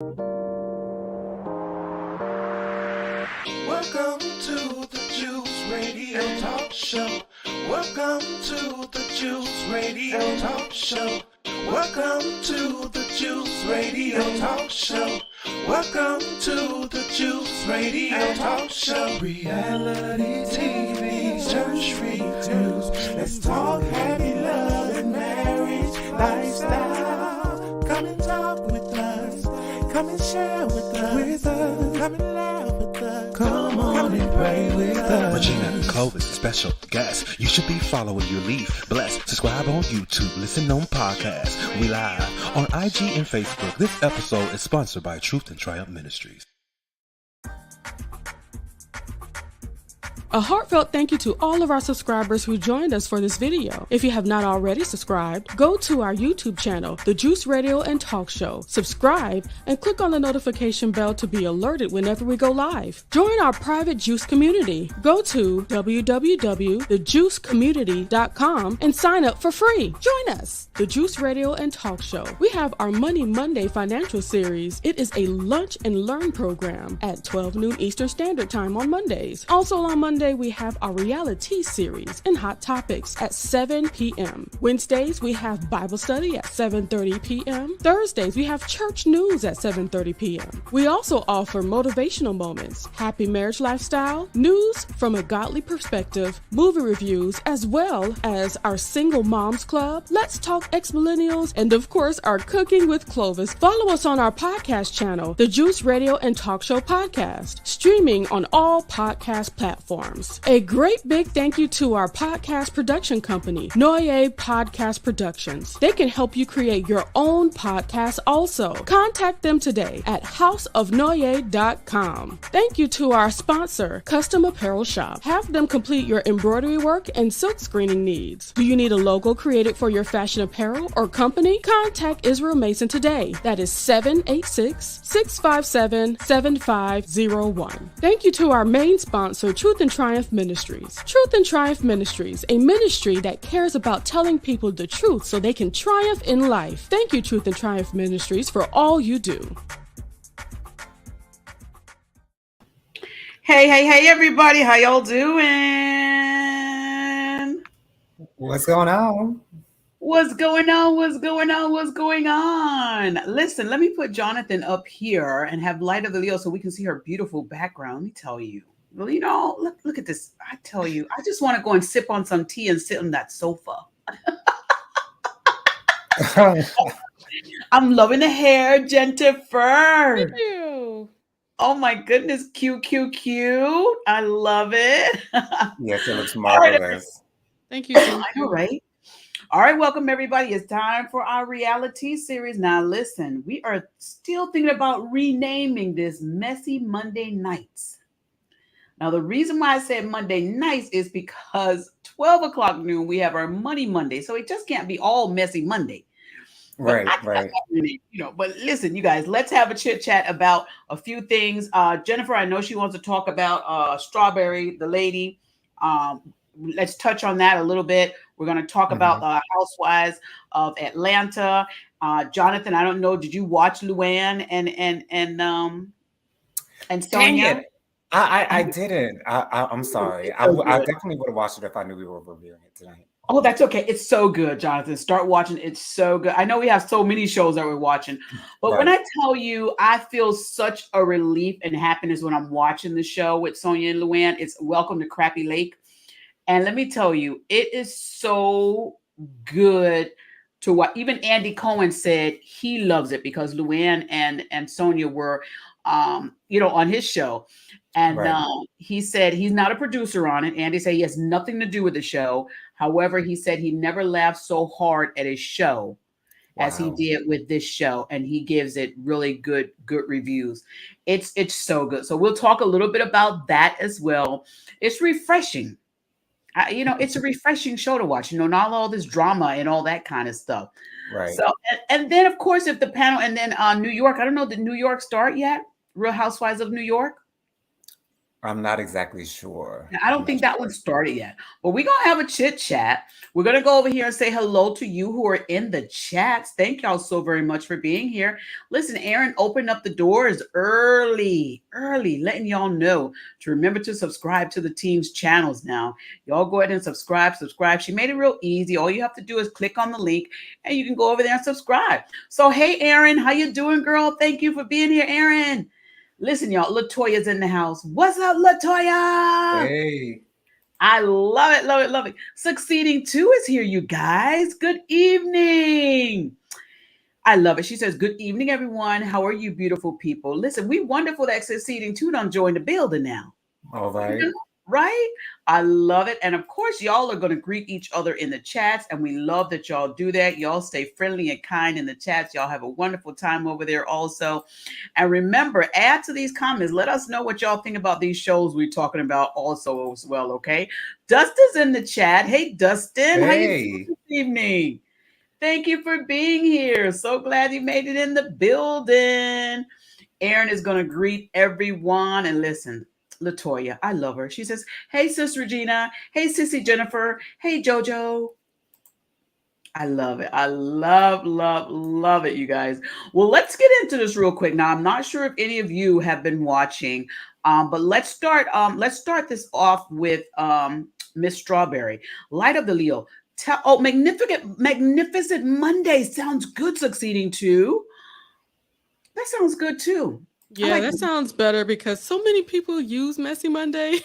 Welcome to the Juice Radio Talk Show. Welcome to the Juice Radio Talk Show. Welcome to the Juice Radio Talk Show. Welcome to the Juice Radio Talk Show. Reality TV's church reviews. Let's talk happy love and marriage lifestyle. Come and talk with us. Come and share with us. Come and laugh with us. Come on and pray with us. Regina Clovis, special guest. You should be following your lead. Bless. Subscribe on YouTube. Listen on podcasts. We live on IG and Facebook. This episode is sponsored by Truth and Triumph Ministries. A heartfelt thank you to all of our subscribers who joined us for this video. If you have not already subscribed, go to our YouTube channel, The Juice Radio and Talk Show. Subscribe and click on the notification bell to be alerted whenever we go live. Join our private Juice community. Go to www.thejuicecommunity.com and sign up for free. Join us, The Juice Radio and Talk Show. We have our Money Monday financial series. It is a lunch and learn program at 12 noon Eastern Standard Time on Mondays. Also on Monday, we have our reality series and hot topics at 7 p.m. Wednesdays, we have Bible study at 7:30 p.m. Thursdays, we have church news at 7:30 p.m. We also offer motivational moments, happy marriage lifestyle, news from a godly perspective, movie reviews, as well as our single moms club, Let's Talk Ex-Millennials, and of course, our Cooking with Clovis. Follow us on our podcast channel, The Juice Radio and Talk Show Podcast, streaming on all podcast platforms. A great big thank you to our podcast production company, RHOA Podcast Productions. They can help you create your own podcast also. Contact them today at houseofnoye.com. Thank you to our sponsor, Custom Apparel Shop. Have them complete your embroidery work and silk screening needs. Do you need a logo created for your fashion apparel or company? Contact Israel Mason today. That is 786-657-7501. Thank you to our main sponsor, Truth and Triumph Ministries. Truth and Triumph Ministries, a ministry that cares about telling people the truth so they can triumph in life. Thank you, Truth and Triumph Ministries, for all you do. Hey, everybody. How y'all doing? What's going on? What's going on? Listen, let me put Jonathan up here and have Light of the Leo so we can see her beautiful background. Let me tell you. Well, you know, look at this. I tell you, I just want to go and sip on some tea and sit on that sofa. I'm loving the hair, Jennifer. Thank you. Oh my goodness, cute. I love it. Yes, it looks marvelous. Thank you. I know, right? All right, welcome everybody. It's time for our reality series. Now listen, we are still thinking about renaming this Messy Monday Nights. Now, the reason why I said Monday nights is because 12 o'clock noon, we have our Money Monday. So it just can't be all Messy Monday. Right. You know, but listen, you guys, let's have a chit chat about a few things. Jennifer, I know she wants to talk about Strawberry, the lady. Let's touch on that a little bit. We're going to talk about the Housewives of Atlanta. Jonathan, I don't know. Did you watch Luann and Sonia? I didn't. I'm sorry. I definitely would have watched it if I knew we were reviewing it tonight. Oh, that's okay. It's so good, Jonathan. Start watching. It's so good. I know we have so many shows that we're watching, but when I tell you, I feel such a relief and happiness when I'm watching the show with Sonia and Luann. It's Welcome to Crappy Lake. And let me tell you, it is so good to what even Andy Cohen said he loves it because Luann and Sonia were, on his show. And he said he's not a producer on it. Andy said he has nothing to do with the show. However, he said he never laughed so hard at his show as he did with this show. And he gives it really good reviews. It's so good. So we'll talk a little bit about that as well. It's refreshing. It's a refreshing show to watch, not all this drama and all that kind of stuff. Right. So, and then of course, if the panel and then New York, I don't know, did New York start yet? Real Housewives of New York? I'm not exactly sure. I I'm don't not think that sure. one started yet, but we're going to have a chit chat. We're going to go over here and say hello to you who are in the chats. Thank y'all so very much for being here. Listen, Aaron opened up the doors early, letting y'all know to remember to subscribe to the team's channels now. Y'all go ahead and subscribe. She made it real easy. All you have to do is click on the link and you can go over there and subscribe. So, hey, Aaron, how you doing, girl? Thank you for being here, Aaron. Listen, y'all, Latoya's in the house. What's up, Latoya? Hey. I love it. Succeeding 2 is here, you guys. Good evening. I love it. She says, good evening, everyone. How are you, beautiful people? Listen, we wonderful that Succeeding 2 done join the building now. All right. Right? I love it. And of course, y'all are going to greet each other in the chats. And we love that y'all do that. Y'all stay friendly and kind in the chats. Y'all have a wonderful time over there also. And remember, add to these comments. Let us know what y'all think about these shows we're talking about also as well, okay? Dustin's in the chat. Hey, Dustin. How you doing this evening? Thank you for being here. So glad you made it in the building. Aaron is going to greet everyone. And listen, Latoya, I love her. She says, hey, Sis Regina. Hey, Sissy Jennifer. Hey, JoJo. I love it. I love it, you guys. Well, let's get into this real quick. Now, I'm not sure if any of you have been watching, but let's start this off with Miss Strawberry, Light of the Leo. Magnificent Monday sounds good. Succeeding 2. That sounds good too. Yeah, that sounds better because so many people use Messy Monday.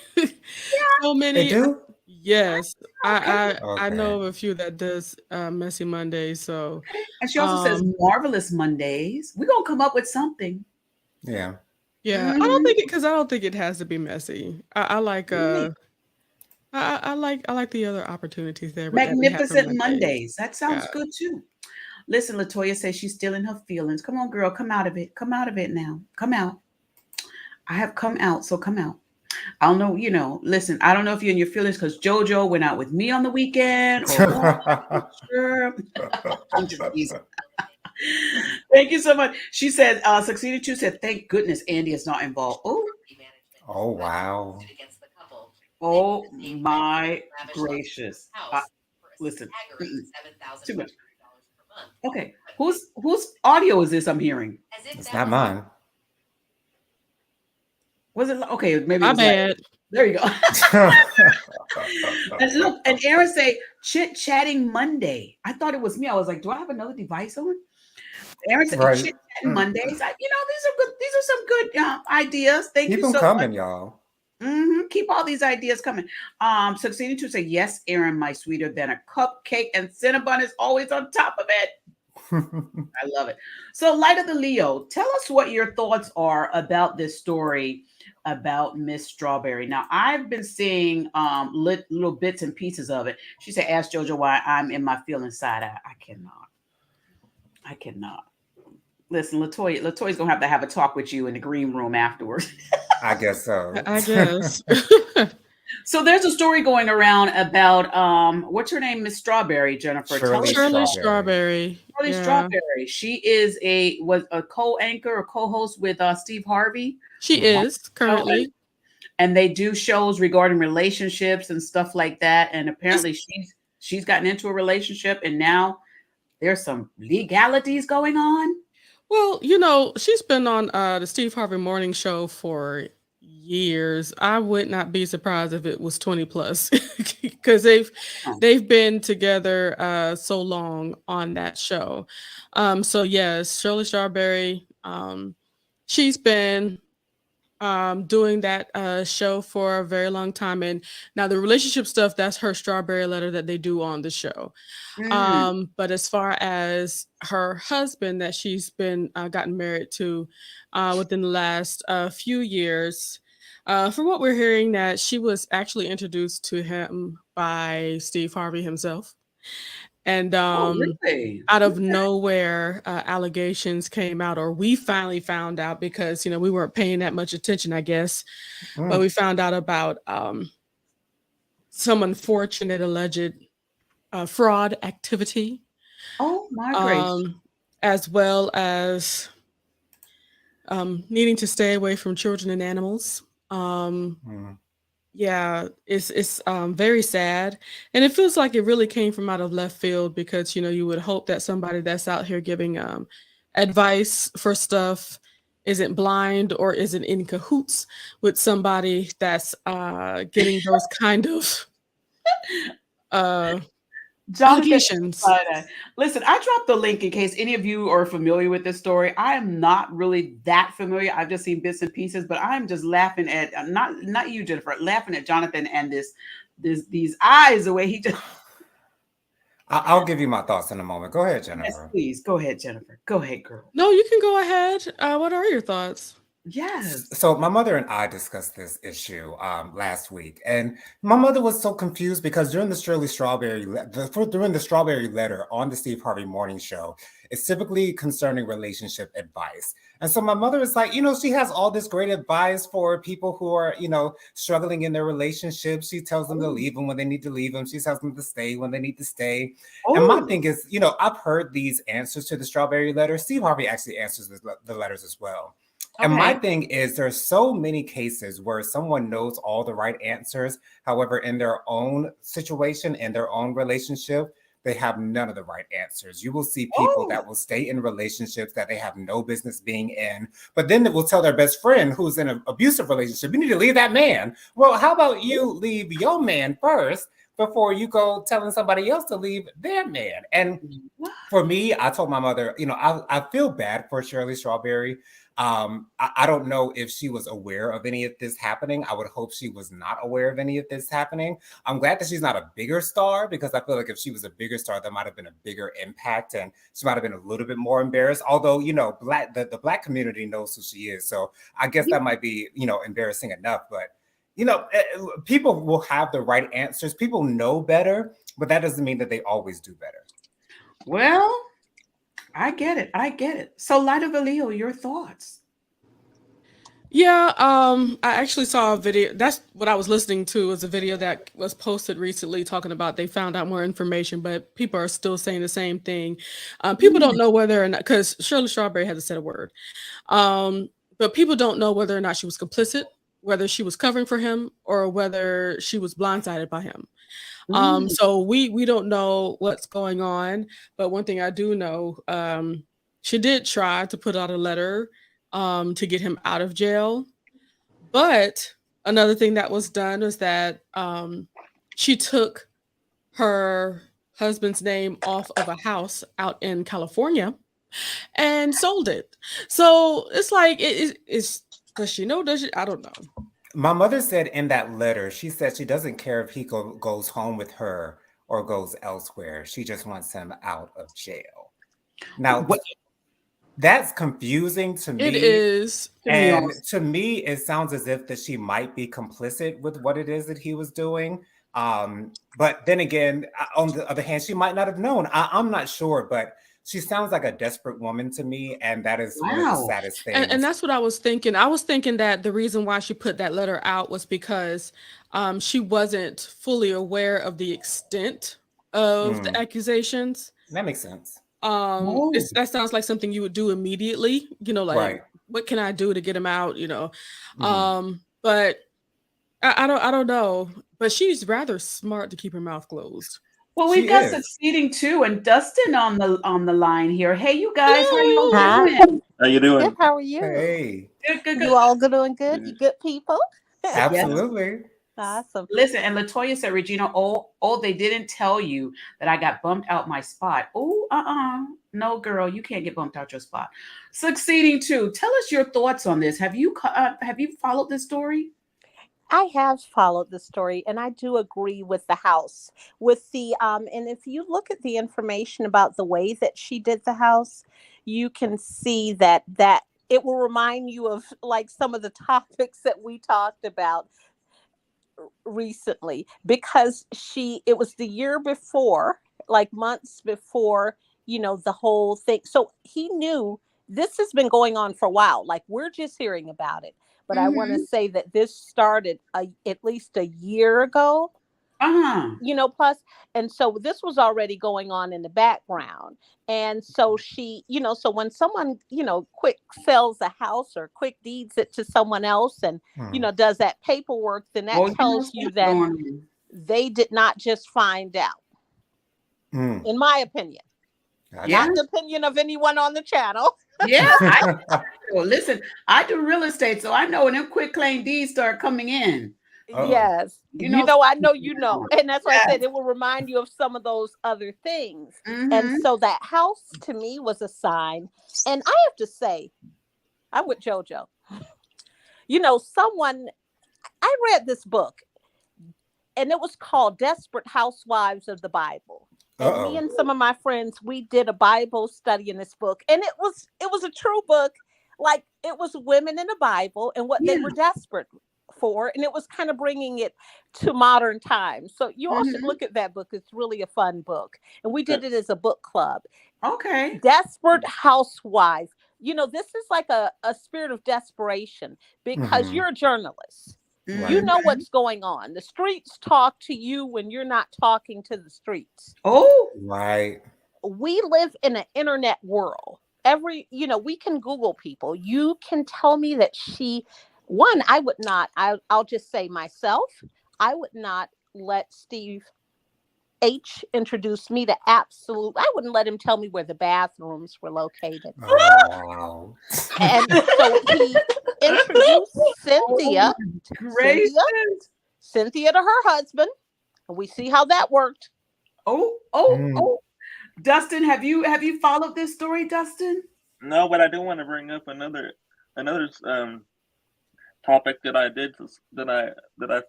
So many. They do? Yes, Okay. I know of a few that does Messy Monday. So, and she also says Marvelous Mondays. We're gonna come up with something. Yeah. Yeah, I don't think it has to be messy. I like I like the other opportunities there. Magnificent Mondays. That sounds good too. Listen, Latoya says she's still in her feelings. Come on, girl, come out of it. Come out of it now. Come out. I have come out, so come out. I don't know, listen, I don't know if you're in your feelings because JoJo went out with me on the weekend or what. Sure. I'm just teasing. Thank you so much. She said, Succeeding 2 said, thank goodness Andy is not involved. Oh, wow. Oh, my gracious. Listen, too much. Okay, whose audio is this I'm hearing? It's not mine. Was it okay? Maybe my bad. There you go. And look, and Aaron say chit chatting Monday. I thought it was me. I was like, do I have another device on? Aaron said chit chatting Mondays. These are good. These are some good ideas. Thank you so much. Keep them coming, y'all. Keep all these ideas coming. Succeeding 2 say, yes, Aaron, my sweeter than a cupcake, and Cinnabon is always on top of it. I love it. So, Light of the Leo, tell us what your thoughts are about this story about Miss Strawberry. Now, I've been seeing little bits and pieces of it. She said, ask JoJo why I'm in my feelings side. I cannot. Listen, Latoya's gonna have to have a talk with you in the green room afterwards. I guess so. I guess. So there's a story going around about what's her name, Miss Strawberry, Jennifer. Shirley Strawberry. Shirley Strawberry. She was a co-anchor or co-host with Steve Harvey. She is currently. And they do shows regarding relationships and stuff like that. And apparently she's gotten into a relationship and now there's some legalities going on. Well, she's been on the Steve Harvey Morning Show for years. I would not be surprised if it was 20 plus because they've been together so long on that show. So yes, Shirley Strawberry, she's been doing that show for a very long time. And now the relationship stuff, that's her Strawberry Letter that they do on the show. But as far as her husband that she's been gotten married to within the last few years, from what we're hearing, that she was actually introduced to him by Steve Harvey himself. And really? Out of nowhere, allegations came out, or we finally found out because, we weren't paying that much attention, I guess. But we found out about some unfortunate alleged fraud activity. Oh, my grace. As well as needing to stay away from children and animals. Mm. Yeah, it's very sad, and it feels like it really came from out of left field because you would hope that somebody that's out here giving advice for stuff isn't blind or isn't in cahoots with somebody that's getting those kind of uh Jonathan, allegations. listen, I dropped the link in case any of you are familiar with this story. I am not really that familiar. I've just seen bits and pieces, but I'm just laughing at not you, Jennifer, laughing at Jonathan and these eyes the way he just. I'll give you my thoughts in a moment. Go ahead, Yes, Jennifer. please go ahead, Jennifer. Go ahead, girl. No, you can go ahead. What are your thoughts? Yes. So my mother and I discussed this issue last week, and my mother was so confused because during the during the Strawberry Letter on the Steve Harvey Morning Show, it's typically concerning relationship advice. And so my mother is like, she has all this great advice for people who are, struggling in their relationships. She tells them to leave them when they need to leave them. She tells them to stay when they need to stay. And my Oh, thing is, I've heard these answers to the Strawberry Letter. Steve Harvey actually answers the letters as well. And my okay. thing is, there's so many cases where someone knows all the right answers. However, in their own situation, in their own relationship, they have none of the right answers. You will see people Oh, that will stay in relationships that they have no business being in, but then they will tell their best friend who's in an abusive relationship, you need to leave that man. Well, how about you leave your man first before you go telling somebody else to leave their man? And what? for me, I told my mother, I feel bad for Shirley Strawberry. I don't know if she was aware of any of this happening. I would hope she was not aware of any of this happening. I'm glad that she's not a bigger star because I feel like if she was a bigger star, there might have been a bigger impact and she might have been a little bit more embarrassed. Although, the black community knows who she is. So I guess that might be, embarrassing enough. But people will have the right answers. People know better, but that doesn't mean that they always do better. Well, I get it. I get it. So, Light of a Leo, your thoughts? Yeah, I actually saw a video. That's what I was listening to, was a video that was posted recently talking about they found out more information, but people are still saying the same thing. People don't know whether or not, because Shirley Strawberry hasn't said a word. But people don't know whether or not she was complicit, whether she was covering for him, or whether she was blindsided by him. Mm, So we don't know what's going on. But one thing I do know, she did try to put out a letter to get him out of jail. But another thing that was done was that she took her husband's name off of a house out in California and sold it. So it's like it's does she know? Does she? I don't know. My mother said in that letter, she said she doesn't care if he goes home with her or goes elsewhere. She just wants him out of jail. Now, what? that's confusing to It me. is. To me And also. to me, it sounds as if that she might be complicit with what it is that he was doing. But then again, on the other hand, she might not have known. I'm not sure, but she sounds like a desperate woman to me. And that is one of the Wow. saddest And things. that's what I was thinking. I was thinking that the reason why she put that letter out was because she wasn't fully aware of the extent of the Mm, accusations. that makes sense. Oh, That sounds like something you would do immediately. Like Right. what can I do to get him out? Mhm. But I don't know. But she's rather smart to keep her mouth closed. well, we've She got is. succeeding too, and Dustin on the line here. Hey, you guys, how you all Hello. Hi. doing? How you Good. doing? How are you? Hey, Good, good, good. You all doing good? You Good. good people? Yes. absolutely. Awesome. Listen, and Latoya said, Regina, they didn't tell you that I got bumped out my spot. Oh, no, girl, you can't get bumped out your spot. Succeeding too. Tell us your thoughts on this. Have you followed this story? I have followed the story and I do agree with the house. With the and if you look at the information about the way that she did the house, you can see that it will remind you of like some of the topics that we talked about recently because it was the year before, like months before, the whole thing. So he knew this has been going on for a while. Like we're just hearing about it. But I want to Mm-hmm. say that this started at least a year ago. Plus, and so this was already going on in the background. And so she, so when someone, quick sells a house or quick deeds it to someone else and, does that paperwork, then that tells you that they did not just find out, in my opinion. Not the opinion of anyone on the channel. Listen, I do real estate, so I know when them quick claim deeds start coming in. Yes. I know. And that's why I said it will remind you of some of those other things. And so that house to me was a sign. And I have to say, I'm with JoJo. I read this book and it was called Desperate Housewives of the Bible. And me and some of my friends, we did a Bible study in this book. And it was a true book. Like, it was women in the Bible and what they were desperate for. And it was kind of bringing it to modern times. So you all should look at that book. It's really a fun book. And we did it as a book club. Okay. Desperate Housewife. This is like a spirit of desperation because you're a journalist. You know what's going on. The streets talk to you when you're not talking to the streets. Oh, right. We live in an internet world. We can Google people. You can tell me that I would not, I'll just say myself, I would not let Steve H introduce me to I wouldn't let him tell me where the bathrooms were located. Oh, wow. And so he introduced Cynthia to her husband. And we see how that worked. Oh. Dustin, have you followed this story, Dustin? No, but I do want to bring up another topic that I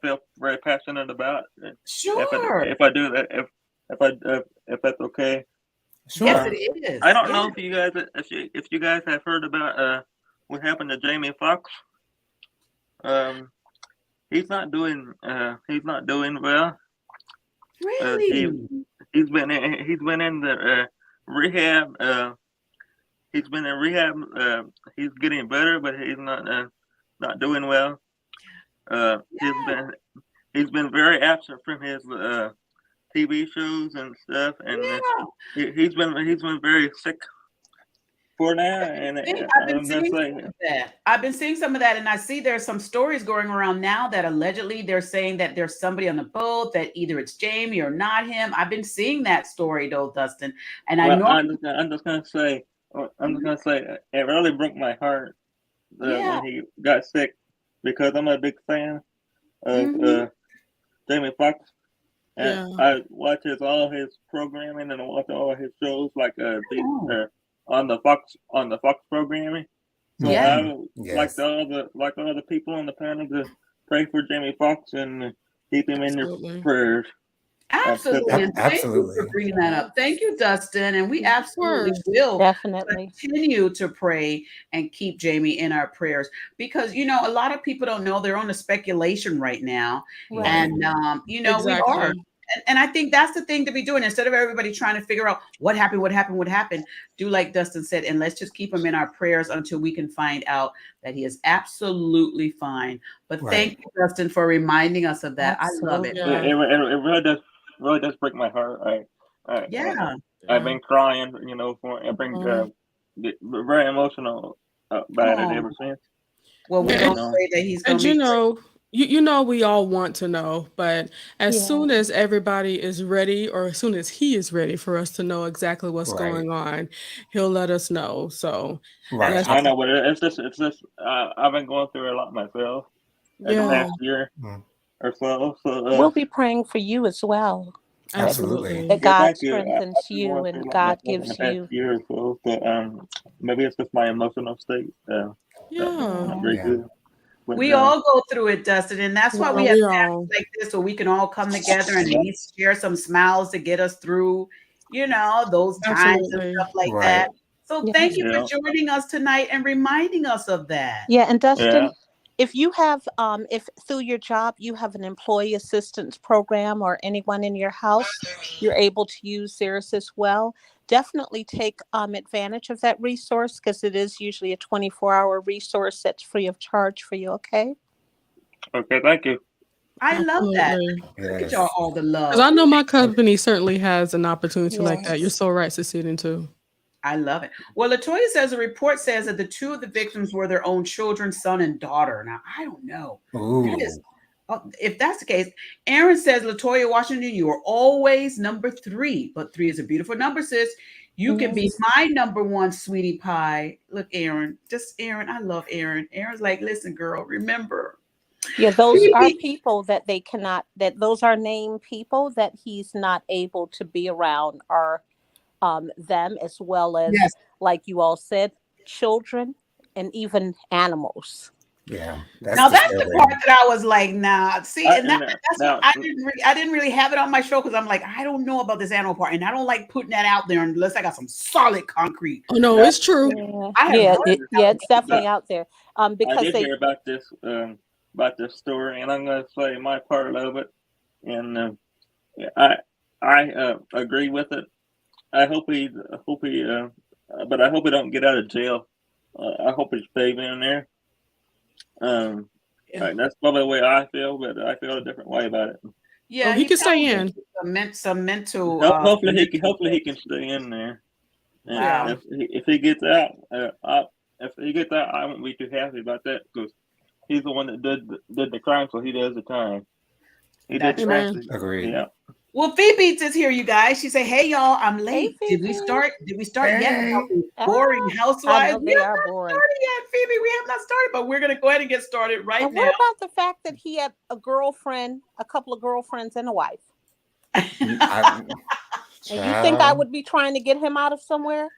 feel very passionate about. Sure. If I do that, if that's okay. Sure. Yes, it is. I don't know if you guys have heard about what happened to Jamie Foxx. He's not doing well. Really? He's been in the rehab. He's been in rehab. He's getting better, but he's not doing well. He's been very absent from his TV shows and stuff, and he's been very sick for now. And I've been seeing some of that, and I see there's some stories going around now that allegedly they're saying that there's somebody on the boat that either it's Jamie or not him. I've been seeing that story though, Dustin, and I'm just gonna say it really broke my heart when he got sick, because I'm a big fan of Jamie Foxx. And I watch all his programming, and I watch all his shows like on the Fox programming. So I like all the people on the panel to pray for Jamie Foxx and keep him in your prayers. Absolutely. Thank you for bringing that up. Thank you, Dustin. And we absolutely will definitely continue to pray and keep Jamie in our prayers, because, a lot of people don't know, they're on a speculation right now. Right. And, we are. And I think that's the thing to be doing, instead of everybody trying to figure out what happened. Do like Dustin said, and let's just keep him in our prayers until we can find out that he is absolutely fine. But thank you, Dustin, for reminding us of that. Absolutely. I love it. Yeah. It really does break my heart. I've been crying, I've been very emotional about it ever since. Well, we don't say that he's going to be we all want to know, but as soon as everybody is ready, or as soon as he is ready for us to know exactly what's going on, he'll let us know. So I know, but it's just I've been going through a lot myself the past year or so. So we'll be praying for you as well. Absolutely. That God strengthens you and God gives you. Year or so, so maybe it's just my emotional state. Not very good. We all go through it, Dustin, and that's why we have chats like this, so we can all come together and share some smiles to get us through, those times and stuff like that. So thank you for joining us tonight and reminding us of that. Yeah, and Dustin, if you have, if through your job you have an employee assistance program, or anyone in your house, you're able to use theirs as well, definitely take advantage of that resource, because it is usually a 24-hour resource that's free of charge for you. Okay, thank you. I love that. Absolutely. Look at y'all, all the love. Because I know my company certainly has an opportunity like that. You're Yes. so right, Cecilia, too. I love it. Well, Latoya says a report says that the two of the victims were their own children, son and daughter. Now, I don't know. That is, if that's the case, Aaron says, Latoya Washington, you are always number 3, but 3 is a beautiful number, sis. You can be my number 1, sweetie pie. Look, Aaron, just Aaron. I love Aaron. Aaron's like, listen, girl, remember. Yeah, those are people that they cannot, that those are named people that he's not able to be around, are them, as well as, like you all said, children and even animals. Yeah. Now that's the part that I was like, nah. See, and that's what I didn't really have it on my show, because I'm like, I don't know about this animal part, and I don't like putting that out there unless I got some solid concrete. Oh no, it's true. It's definitely out there. Because I did hear about this story, and I'm going to say my part of it, and I agree with it. I hope he, but I hope he don't get out of jail. I hope he stays in there. That's probably the way I feel, but I feel a different way about it. Yeah, he can stay in. Some mental. Hopefully he can stay in there. And if he gets out, I won't be too happy about that, because he's the one that did the crime, so he does the time. He did the crime. Agreed. Yeah. Well, Phoebe's is here, you guys. She say, "Hey, y'all, I'm late. Did we start yet? Boring housewives. They are boring. Started yet, Phoebe? We have not started, but we're gonna go ahead and get started right now." What about the fact that he had a girlfriend, a couple of girlfriends, and a wife? And you think I would be trying to get him out of somewhere?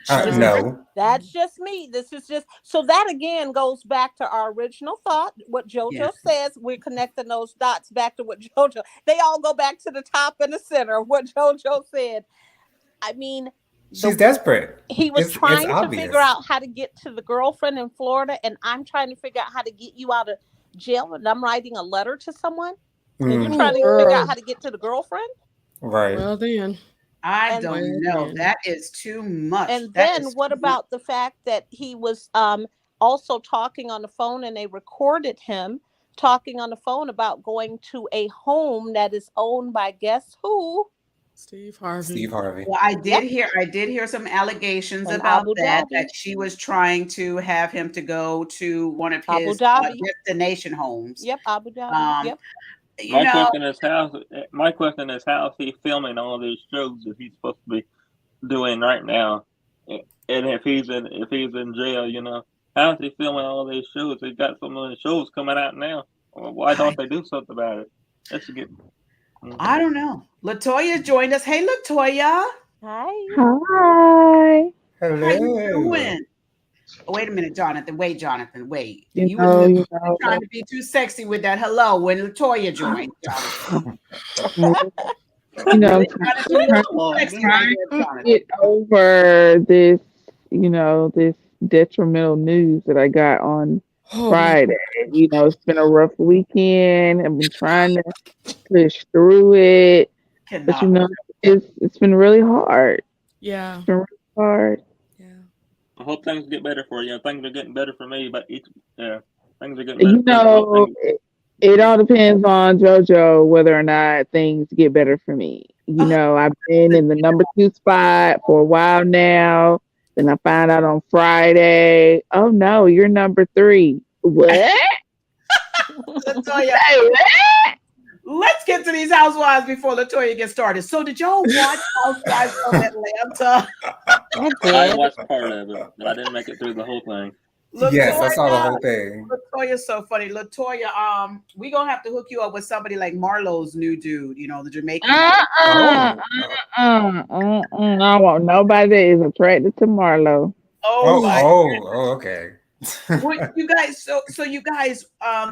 No. That's just me. This is just, so that again goes back to our original thought. What JoJo says, we're connecting those dots back to what JoJo. They all go back to the top and the center of what JoJo said. I mean, she's desperate. He was trying to figure out how to get to the girlfriend in Florida, and I'm trying to figure out how to get you out of jail, and I'm writing a letter to someone, and you're trying to figure out how to get to the girlfriend. Right. Well, then. I don't know. That is too much. And then what about the fact that he was also talking on the phone, and they recorded him talking on the phone about going to a home that is owned by, guess who? Steve Harvey. Well, I did hear some allegations about that she was trying to have him to go to one of his destination homes. Yep, Abu Dhabi. My question is how is he filming all these shows that he's supposed to be doing right now? And if he's in jail, how is he filming all these shows? He's got so many shows coming out now. Why don't they do something about it? I don't know. Latoya joined us. Hey, Latoya. Hi. Hi. Hello. How you doing? Oh, wait a minute, Jonathan. Wait. You were trying to be too sexy with that hello when Latoya joined. I'm trying to get over this, this detrimental news that I got on Friday. It's been a rough weekend. I've been trying to push through it, but it's been really hard. Yeah, it's been really hard. I hope things get better for you. Things are getting better for me, but things are getting better. It all depends on JoJo whether or not things get better for me. I've been in the number 2 spot for a while now. Then I found out on Friday, oh no, you're number 3. What? Let's get to these housewives before Latoya gets started. So did y'all watch Housewives of Atlanta? I watched part of it, but I didn't make it through the whole thing. Latoya, yes, I saw the whole thing. Latoya's so funny. Latoya, we gonna have to hook you up with somebody like Marlo's new dude, the Jamaican. I don't want nobody that is attracted to Marlo. Okay. Well, you guys, so you guys,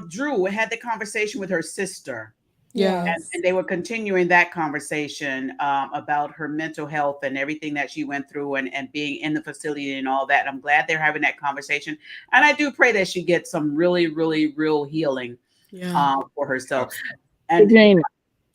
Drew had the conversation with her sister. Yeah. And they were continuing that conversation about her mental health and everything that she went through and being in the facility and all that. I'm glad they're having that conversation. And I do pray that she gets some really, really real healing for herself. And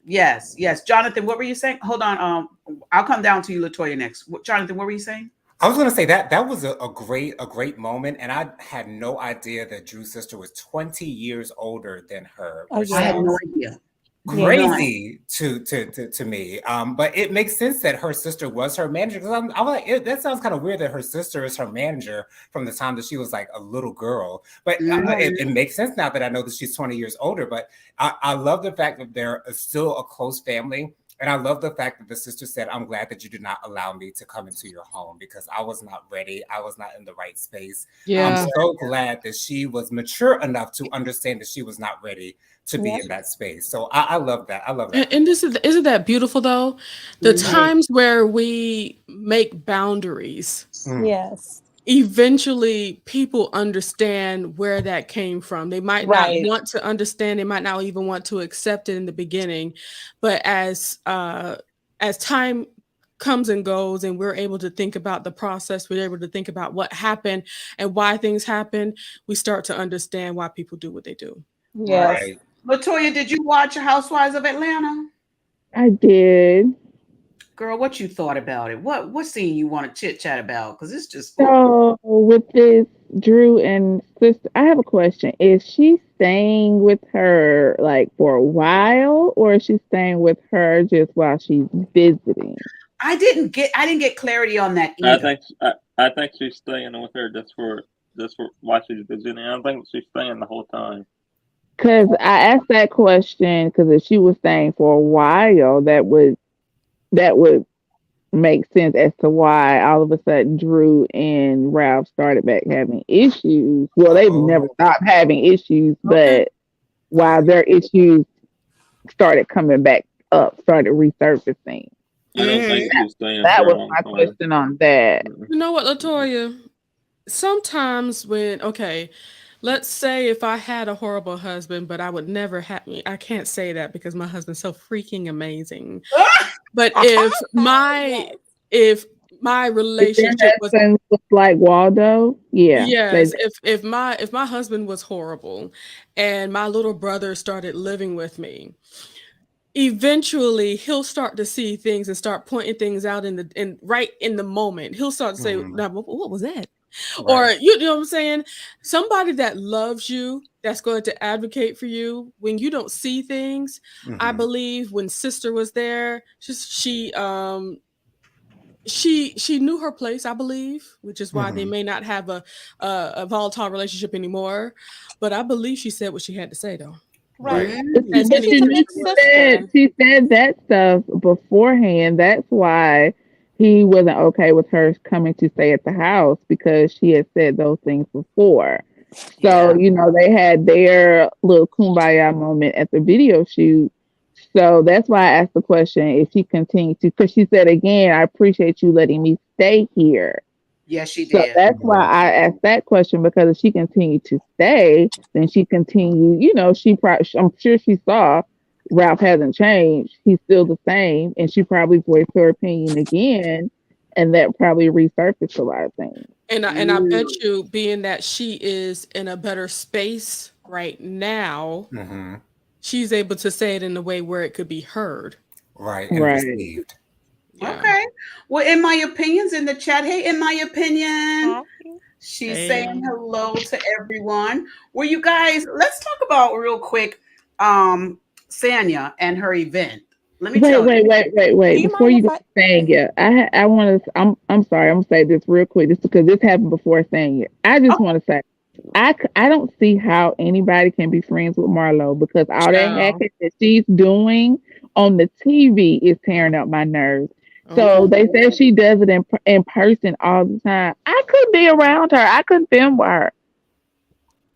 yes. Jonathan, what were you saying? Hold on. I'll come down to you, Latoya, next. Jonathan, what were you saying? I was gonna say that was a great moment, and I had no idea that Drew's sister was 20 years older than her, Oh, which I had yes. no sounds idea. Yeah. crazy to me. But it makes sense that her sister was her manager, because I'm like, that sounds kind of weird that her sister is her manager from the time that she was like a little girl. But Mhm. it makes sense now that I know that she's 20 years older. But I love the fact that they're still a close family. And I love the fact that the sister said, I'm glad that you did not allow me to come into your home because I was not ready. I was not in the right space. I'm Yeah. so glad that she was mature enough to understand that she was not ready to be Yep. in that space. So I love that. I love that. And this is isn't that beautiful though? The Mhm. Right. times where we make boundaries, Mm. Yes. eventually people understand where that came from. They might not Right. want to understand, they might not even want to accept it in the beginning, but as time comes and goes and we're able to think about the process, we're able to think about what happened and why things happen, we start to understand why people do what they do. Yes. Right. Latoya, did you watch Housewives of Atlanta? I did. Girl, what you thought about it? What scene you want to chit chat about? Because it's just ooh. So with this Drew and sister, I have a question. Is she staying with her like for a while, or is she staying with her just while she's visiting? I didn't get clarity on that I either. think I think she's staying with her just for why she's visiting. I think she's staying the whole time. Because I asked that question because if she was staying for a while, that would make sense as to why all of a sudden Drew and Ralph started back having issues. Well, they've never Oh, stopped having issues, Okay. but while their issues started coming back up, started resurfacing. I don't Mhm. think she's staying That for a was long my time. question on that. Mm-mm. You know what, Latoya? Sometimes when okay, let's say if I had a horrible husband, but I would never have I can't say that because my husband's so freaking amazing. But Yes. if my If their relationship was husbands look like Waldo, yeah, they yes, if my husband was horrible and my little brother started living with me, eventually he'll start to see things and start pointing things out in right in the moment. He'll start to say, mhm. now, what was that? Or Right. you know what I'm saying? Somebody that loves you, that's going to advocate for you when you don't see things. I Hmm. believe when sister was there, she knew her place, I believe, which is why they Hmm. may not have a volatile relationship anymore. But I believe she said what she had to say though. Right. Right. see, As but And many she's you a times know, big as it was. sister. she said that stuff beforehand. That's why he wasn't okay with her coming to stay at the house because she had said those things before. So, Yeah. they had their little kumbaya moment at the video shoot. So that's why I asked the question if she continued to, because she said again, I appreciate you letting me stay here. Yes, she So did. that's why Mhm. I asked that question because if she continued to stay, then she continued, she probably, I'm sure she saw Ralph hasn't changed. He's still the same. And she probably voiced her opinion again. And that probably resurfaced a lot of things. And I bet Mm. you, being that she is in a better space right now, Hmm. she's able to say it in a way where it could be heard. Right. And Right. received. Yeah. Okay. Well, in my opinions in the chat, hey, in my opinion, Hi. she's saying Hey. hello to everyone. Well, you guys, let's talk about real quick Sanya and her event. Let me Wait, tell you. wait, wait, wait, Do wait. you Before mind you if go I? to saying it, I want to. I'm sorry. I'm gonna say this real quick, just because this happened before saying it. I just want to say, I don't see how anybody can be friends with Marlo because all that Ciao. hacking that she's doing on the TV is tearing up my nerves. So Okay. they say she does it in person all the time. I couldn't be around her. I couldn't film with her.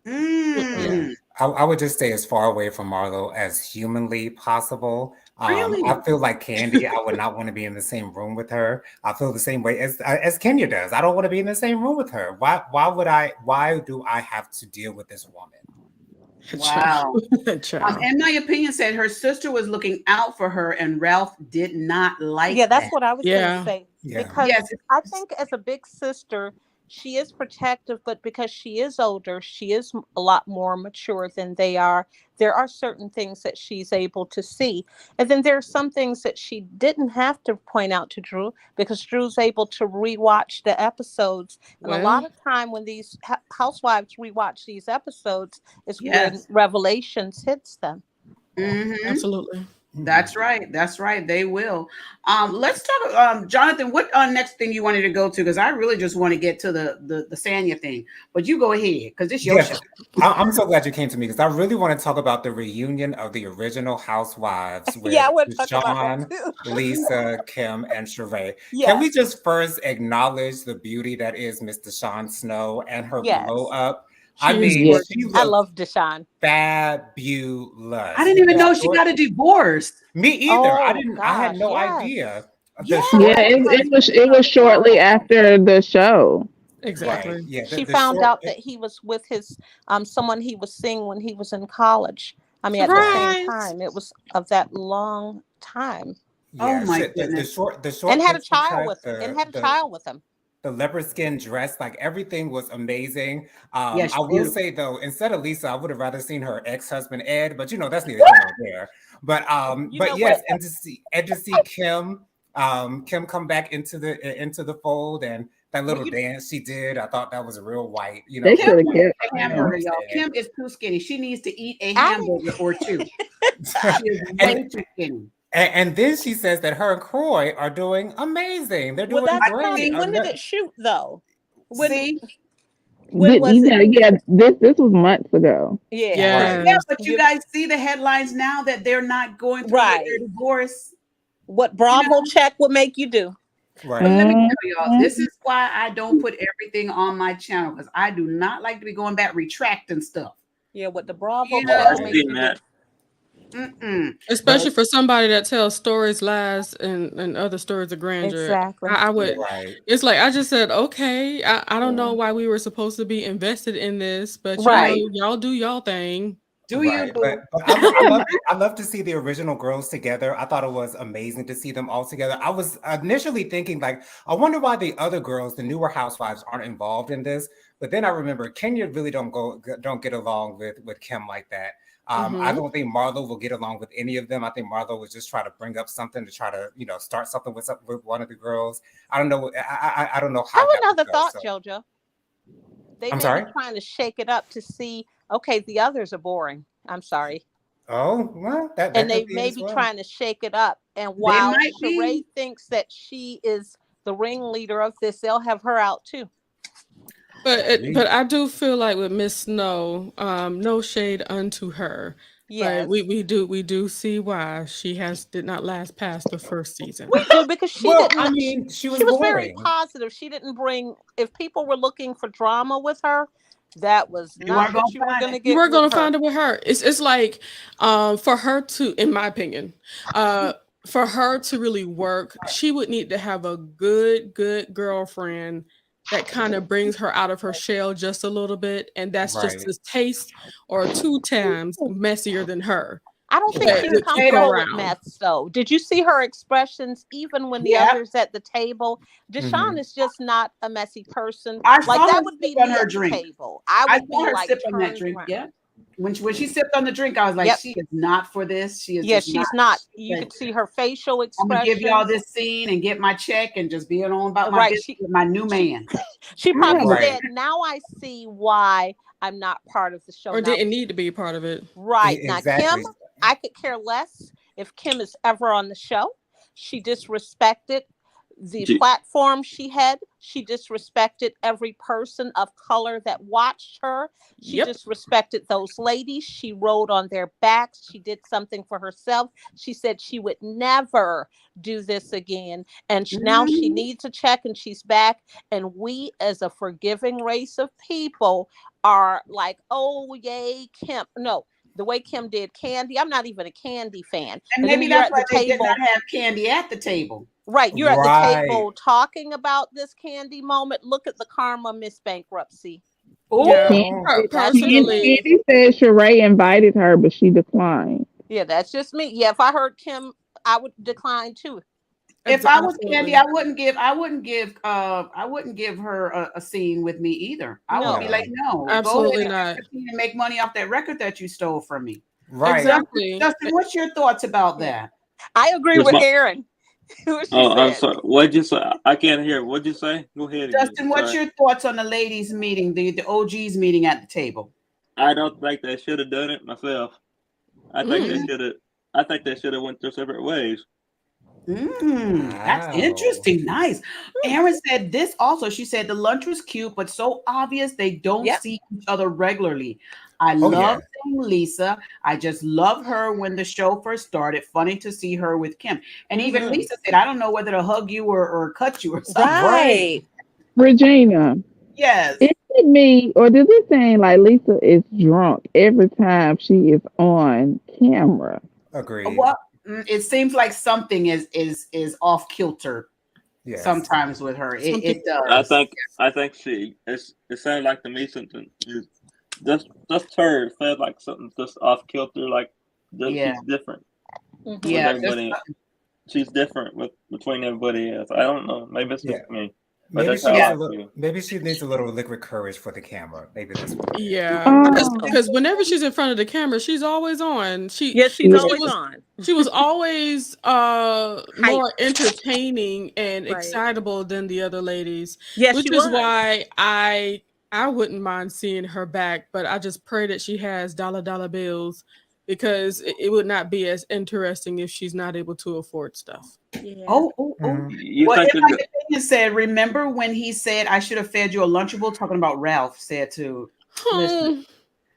Mm-mm. Yeah. Mm, I would just stay as far away from Marlo as humanly possible. I really? feel like Candy. I would not want to be in the same room with her. I feel the same way as Kenya does. I don't want to be in the same room with her. Why would I? Why do I have to deal with this woman? Wow. Ciao. Ciao. In my opinion, said her sister was looking out for her, and Ralph did not like Yeah, that's that. what I was gonna Yeah. say Yeah. because Yes. I think as a big sister, she is protective, but because she is older, she is a lot more mature than they are. There are certain things that she's able to see. And then there are some things that she didn't have to point out to Drew because Drew's able to rewatch the episodes. And a lot Well, of time when these housewives rewatch these episodes is when Yes. revelations hits them. Mm-hmm. absolutely. That's right. That's right. They will. Let's talk. Jonathan, what next thing you wanted to go to? Because I really just want to get to the Sanya thing. But you go ahead, because it's your show. I'm so glad you came to me because I really want to talk about the reunion of the original Housewives with Yeah, I want to talk about Sean, that too. Lisa, Kim, and Sheree. Yes. Can we just first acknowledge the beauty that is Miss Deshawn Snow and her Yes. glow up? She I is mean, Yes. she I looks love Deshawn. fabulous. I didn't even The know she short- got a divorce. Me either. I Oh, didn't. I had gosh, no yes. idea. The Yeah. short- Yeah, it was shortly after the show. exactly. Right. Yeah. She the found short- out that he was with his someone he was seeing when he was in college. I mean, at the same Surprise! time, it was of that long time, Oh my the goodness. short and had a pixie child cut, with and the had a child with him. the leopard skin dress, like everything was amazing. Yes, I will beautiful. say though, instead of Lisa, I would have rather seen her ex-husband Ed, but that's neither here nor there. But You know yes, what? and to see Kim come back into the fold and that little dance she did, I thought that was real white. They Kim should have needs kept a hamburger, y'all. Kim is too skinny. She needs to eat a I- hamburger or two. She is way too skinny. And then she says that her and Croy are doing amazing. They're Well, doing that's great. probably when did it shoot though? See? When was it? Yeah, this was months ago. Yeah. Yes. Yeah, but you guys see the headlines now that they're not going through Right. their divorce. What Bravo check would make you do? Right. But let me tell y'all, this is why I don't put everything on my channel because I do not like to be going back retracting stuff. Yeah, what the Bravo You check know, would make you do. Especially for somebody that tells stories, lies, and other stories of grandeur. Exactly. I would. Right. It's like I just said, okay. I don't know why we were supposed to be invested in this, but Right. y'all do y'all thing. Do Right, you? Boo? but I love to see the original girls together. I thought it was amazing to see them all together. I was initially thinking like, I wonder why the other girls, the newer housewives, aren't involved in this. But then I remember Kenya really don't get along with Kim like that. I don't think Marlo will get along with any of them. I think Marlo was just trying to bring up something to try to start something with one of the girls. I don't know. I don't know how. I have that would another go, thought, so. Jojo. They I'm may sorry? be trying to shake it up to see, okay, the others are boring. I'm sorry. Oh, well, that And they could be may as be well. trying to shake it up. And while might be. Sheree thinks that she is the ringleader of this, they'll have her out too. But I do feel like with Miss Snow, no shade unto her. Yes. But we do see why she did not last past the first season. We do because she Well, didn't. I mean, she was very boring. positive. She didn't bring. If people were looking for drama with her, that was not weren't what gonna you were find going to it. get. You were going with to her. find it with her. It's like for her to, in my opinion, for her to really work, she would need to have a good girlfriend that kind of brings her out of her shell just a little bit, and that's just Right. this taste or 2 times messier than her. I don't think But she's would keep her comfortable with around. mess, though. Did you see her expressions even when the Yeah. others at the table? Deshawn is just not a messy person. I Like saw her that would be sip on me her at the drink. table. I I would saw be her like sip on that turned drink. around. Yeah. When she sipped on the drink, I was like, Yep. she is not for this. She is. Yeah, just she's not. You Okay. could see her facial I'm expression. gonna give y'all this scene and get my check and just be on about my Right, business with my new man. She probably Right. said, "Now I see why I'm not part of the show." Or Now, didn't need to be part of it. right now, Exactly. Kim, I could care less if Kim is ever on the show. She disrespected the platform she had. She disrespected every person of color that watched her. She Yep. disrespected those ladies. She rode on their backs. She did something for herself. She said she would never do this again. And now she needs a check and she's back. And we, as a forgiving race of people, are like, oh, yay, Kim. No. The way Kim did Candy, I'm not even a Candy fan. And then maybe you're that's at why the they did table. not have Candy at the table. Right, you're at the Right. table talking about this Candy moment. Look at the karma Miss Bankruptcy. Yeah. Oh. Personally, Candy said Sheree invited her, but she declined. Yeah, that's just me. Yeah, if I heard Kim, I would decline too. If I was Absolutely. Candy, I wouldn't give her a scene with me either. I would be No. like, no, go Absolutely ahead not. and make money off that record that you stole from me. Right. Exactly. Justin, what's your thoughts about that? I agree Yes, with ma'am. Erin. What she Oh, I'm said. sorry. What'd you say? I can't hear. What'd you say? Go ahead again. Justin, what's Sorry. your thoughts on the ladies' meeting, the OGs meeting at the table? I don't think they should have done it myself. I think they Mm. should have. I think they should have went their separate ways. That's Wow. interesting. Nice. Erin said this also. She said the lunch was cute, but so obvious they don't Yep. see each other regularly. I Oh, love yeah. seeing Lisa. I just love her when the show first started. Funny to see her with Kim. And even Mhm. Lisa said, I don't know whether to hug you or cut you or something. Right. Regina, Yes. is it me or does it seem like Lisa is drunk every time she is on camera? Agreed. Well, it seems like something is off kilter Yes. sometimes with her. It I does. think. I think it sounded like to me something. Just her. It sounds like something just off kilter. Like Yeah. she's different with Yeah. everybody. She's different between everybody else. I don't know. Maybe it's just me. But Maybe that's she how needs I a little. feel. Maybe she needs a little liquid courage for the camera. Maybe that's what it is. Yeah, Oh, because whenever she's in front of the camera, she's always on. Yes, she's Yeah. always was on. she was always more entertaining and Right. excitable than the other ladies, Yes, which she is was. why I wouldn't mind seeing her back, but I just pray that she has dollar bills because it would not be as interesting if she's not able to afford stuff. Yeah. Oh. You Well, think if my it's opinion said, remember when he said I should have fed you a Lunchable? Talking about Ralph said to listen.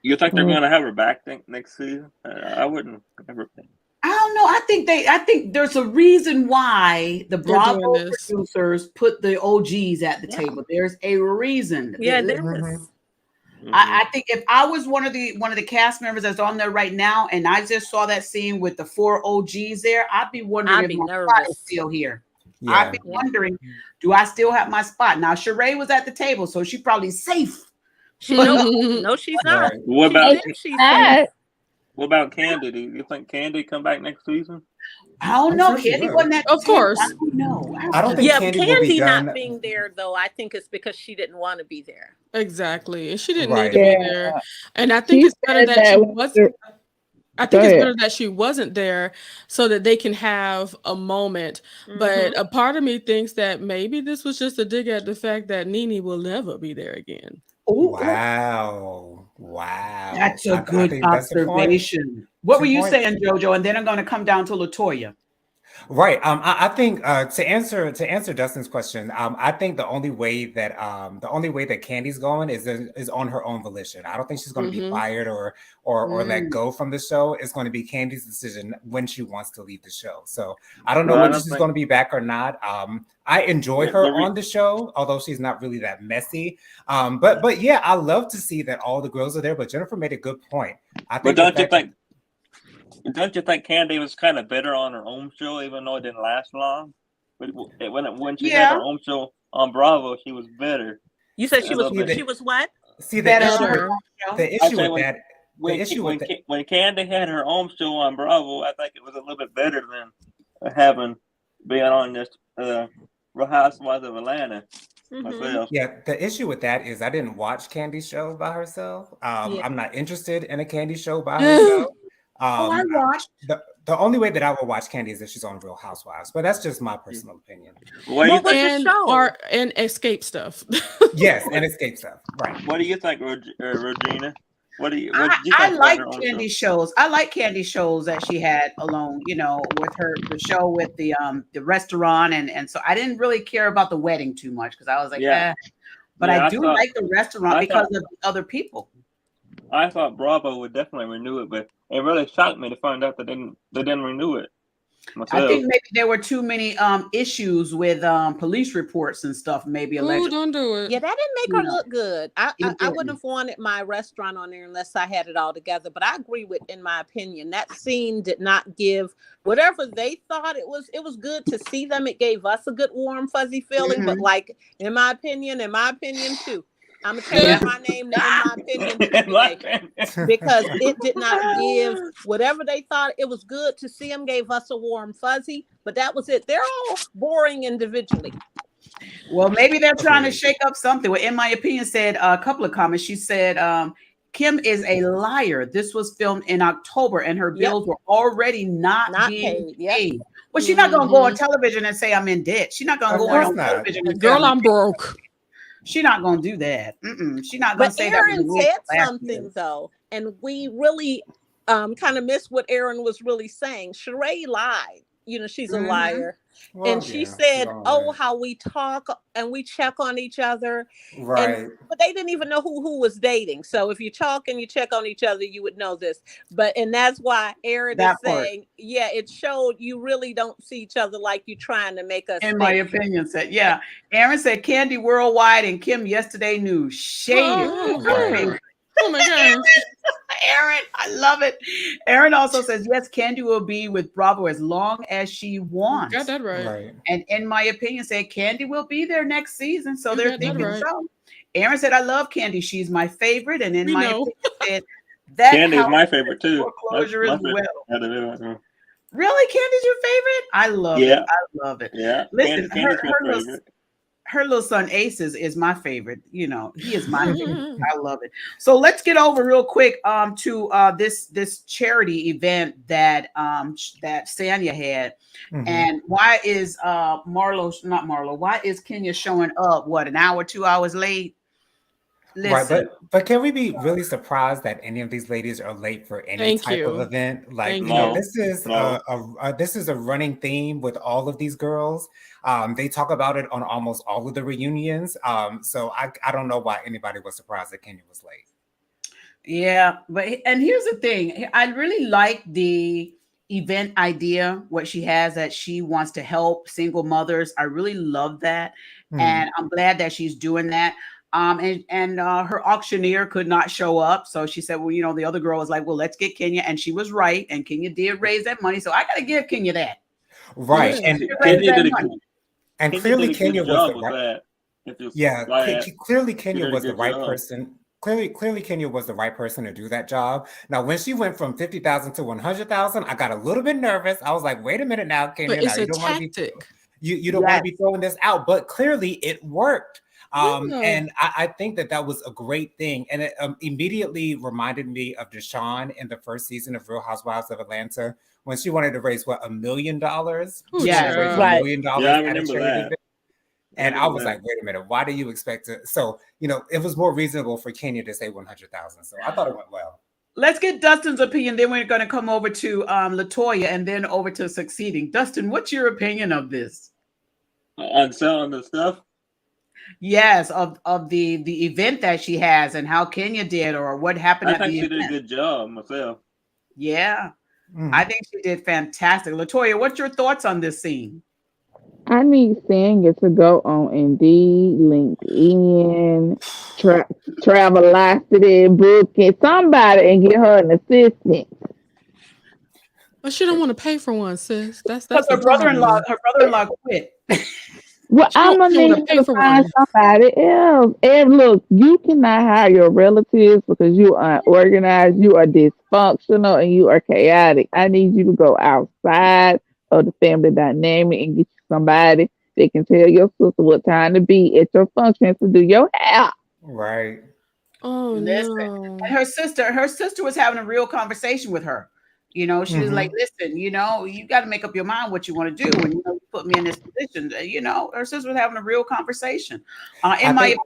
you think they're Oh. gonna have her back next season? I wouldn't ever think. I don't know. I think there's a reason why the They're doing Bravo this. producers put the OGs at the Yeah. table. There's a reason. Yeah, There- there is. Mhm. I think if I was one of the cast members that's on there right now, and I just saw that scene with the 4 OGs there, I'd be wondering I'd if be my spot nervous. is still here. Yeah. I'd be wondering, do I still have my spot? Now Sheree was at the table, so she's probably safe. She no, she's not. Right. What She about thinks she's safe. what about Candy? Do you think Candy come back next season? I don't I'm know. sure she Candy will. wasn't at the Of table. course. I don't know. I don't think Yeah, Candy will be Candy done. not being there though, I think it's because she didn't want to be there. Exactly, and she didn't Right. need to be Yeah. there. And I think She it's better said that she that wasn't. I Go think it's ahead. better that she wasn't there so that they can have a moment. But a part of me thinks that maybe this was just a dig at the fact that Nene will never be there again. Ooh, Wow. that's a I good think that's the point. observation. What were Good you point. saying, JoJo? And then I'm going to come down to Latoya. Right. I think to answer Dustin's question, I think the only way that Candy's going is on her own volition. I don't think she's going to be fired or let go from the show. It's going to be Candy's decision when she wants to leave the show. So I don't know Well, I whether don't she's think- going to be back or not. I enjoy Yeah, her the re- on the show, although she's not really that messy. But yeah, I love to see that all the girls are there. But Jennifer made a good point. I think But the don't you fact that- think? Don't you think Candy was kind of better on her own show, even though it didn't last long? But when she had her own show on Bravo, she was better. You said she A was little bit. she was what? see the Better issue, on her Better. own show. the I issue say with that. When, The issue when, with the- when Candy had her own show on Bravo, I think it was a little bit better than being on this Real Housewives of Atlanta myself. Yeah, the issue with that is I didn't watch Candy's show by herself. I'm not interested in a Candy show by herself. I watched. The only way that I will watch Candy is if she's on Real Housewives, but that's just my personal opinion. What do you What was think? the show? And escape stuff. Yes, and escape stuff, right? What do you think, Regina? What do you I think like about her own Candy show? shows. I like Candy shows that she had alone, with the show with the restaurant and so I didn't really care about the wedding too much because I was like, Yeah. But Yeah, I I do thought- like the restaurant I because thought- of the other people. I thought Bravo would definitely renew it, but it really shocked me to find out they didn't renew it. Myself. I think maybe there were too many issues with police reports and stuff, maybe Ooh, allegedly. don't do it. Yeah, that didn't make her look good. I It wouldn't didn't. have wanted my restaurant on there unless I had it all together. But I agree with, in my opinion, that scene did not give whatever they thought it was. It was good to see them. It gave us a good warm, fuzzy feeling. But like in my opinion too, I'm gonna change my name to In My Opinion today because it did not give whatever they thought it was good to see them. Gave us a warm fuzzy, but that was it. They're all boring individually. Well, maybe they're trying to shake up something. Well, In My Opinion said a couple of comments. She said, Kim is a liar. This was filmed in October and her bills were already not being paid. Well, she's not going to go on television and say I'm in debt. She's not going to go on television and girl, I'm broke. She's not going to do that. She's not going to say that. But Aaron said something though, and we really kind of missed what Aaron was really saying. Sheree lied. You know, she's a liar. Well, and she said, oh, how we talk and we check on each other. Right. But they didn't even know who was dating. So if you talk and you check on each other, you would know this. And that's why Aaron is saying, yeah, it showed you really don't see each other like you trying to make us. In My Opinion said, yeah. Aaron said Candy Worldwide and Kim Yesterday News. Shaded. Oh my God. Aaron, I love it. Aaron also says, yes, Candy will be with Bravo as long as she wants. Got that right. And In My Opinion said Candy will be there next season. So they're thinking so. Aaron said, I love Candy. She's my favorite. And In My Opinion said, that Candy is my favorite too. Foreclosure as well. Really? Candy's your favorite? I love it. I love it. Yeah. Listen, her little son Ace is my favorite. You know, he is my favorite. I love it. So let's get over real quick to this charity event that Sanya had. And why is why is Kenya showing up an hour, 2 hours late? Listen. Right, but can we be really surprised that any of these ladies are late for any type of event? Like, this is a running theme with all of these girls. They talk about it on almost all of the reunions. So I don't know why anybody was surprised that Kenya was late. Yeah, and here's the thing. I really like the event idea, what she has, that she wants to help single mothers. I really love that. And I'm glad that she's doing that. And her auctioneer could not show up. So she said, well, you know, the other girl was like, well, let's get Kenya. And she was right. And Kenya did raise that money. So I got to give Kenya that. Right. And clearly Kenya was the right. Clearly Kenya was the right person. Clearly Kenya was the right person to do that job. Now, when she went from 50,000 to 100,000, I got a little bit nervous. I was like, wait a minute now, Kenya. But it's a tactic. You don't want to be throwing this out. But clearly it worked. And I think that was a great thing. And it immediately reminded me of Deshawn in the first season of Real Housewives of Atlanta, when she wanted to raise, $1 million? Yeah, $1 million. Yeah, I remember that. And I was like, wait a minute, why do you expect to? So, you know, it was more reasonable for Kenya to say 100,000. So I thought it went well. Let's get Dustin's opinion. Then we're going to come over to LaToya and then over to Succeeding. Dustin, what's your opinion of this? On selling the stuff? Yes, of the event that she has and how Kenya did or what happened at the event. I think she did a good job myself. Yeah, I think she did fantastic. LaToya, what's your thoughts on this scene? I need Sanya to go on Indeed, LinkedIn, Travelocity, Booking, somebody, and get her an assistant. But she don't want to pay for one, sis. That's her brother-in-law. Her brother-in-law quit. Well, I'm gonna need to find somebody else. And look, you cannot hire your relatives because you are unorganized, you are dysfunctional, and you are chaotic. I need you to go outside of the family dynamic and get you somebody that can tell your sister what time to be at your function to do your hair. Right. Oh, listen. no. And her sister was having a real conversation with her. You know, she was like, listen, you know, you got to make up your mind what you want to do when you put me in this position. You know, her sister was having a real conversation. In my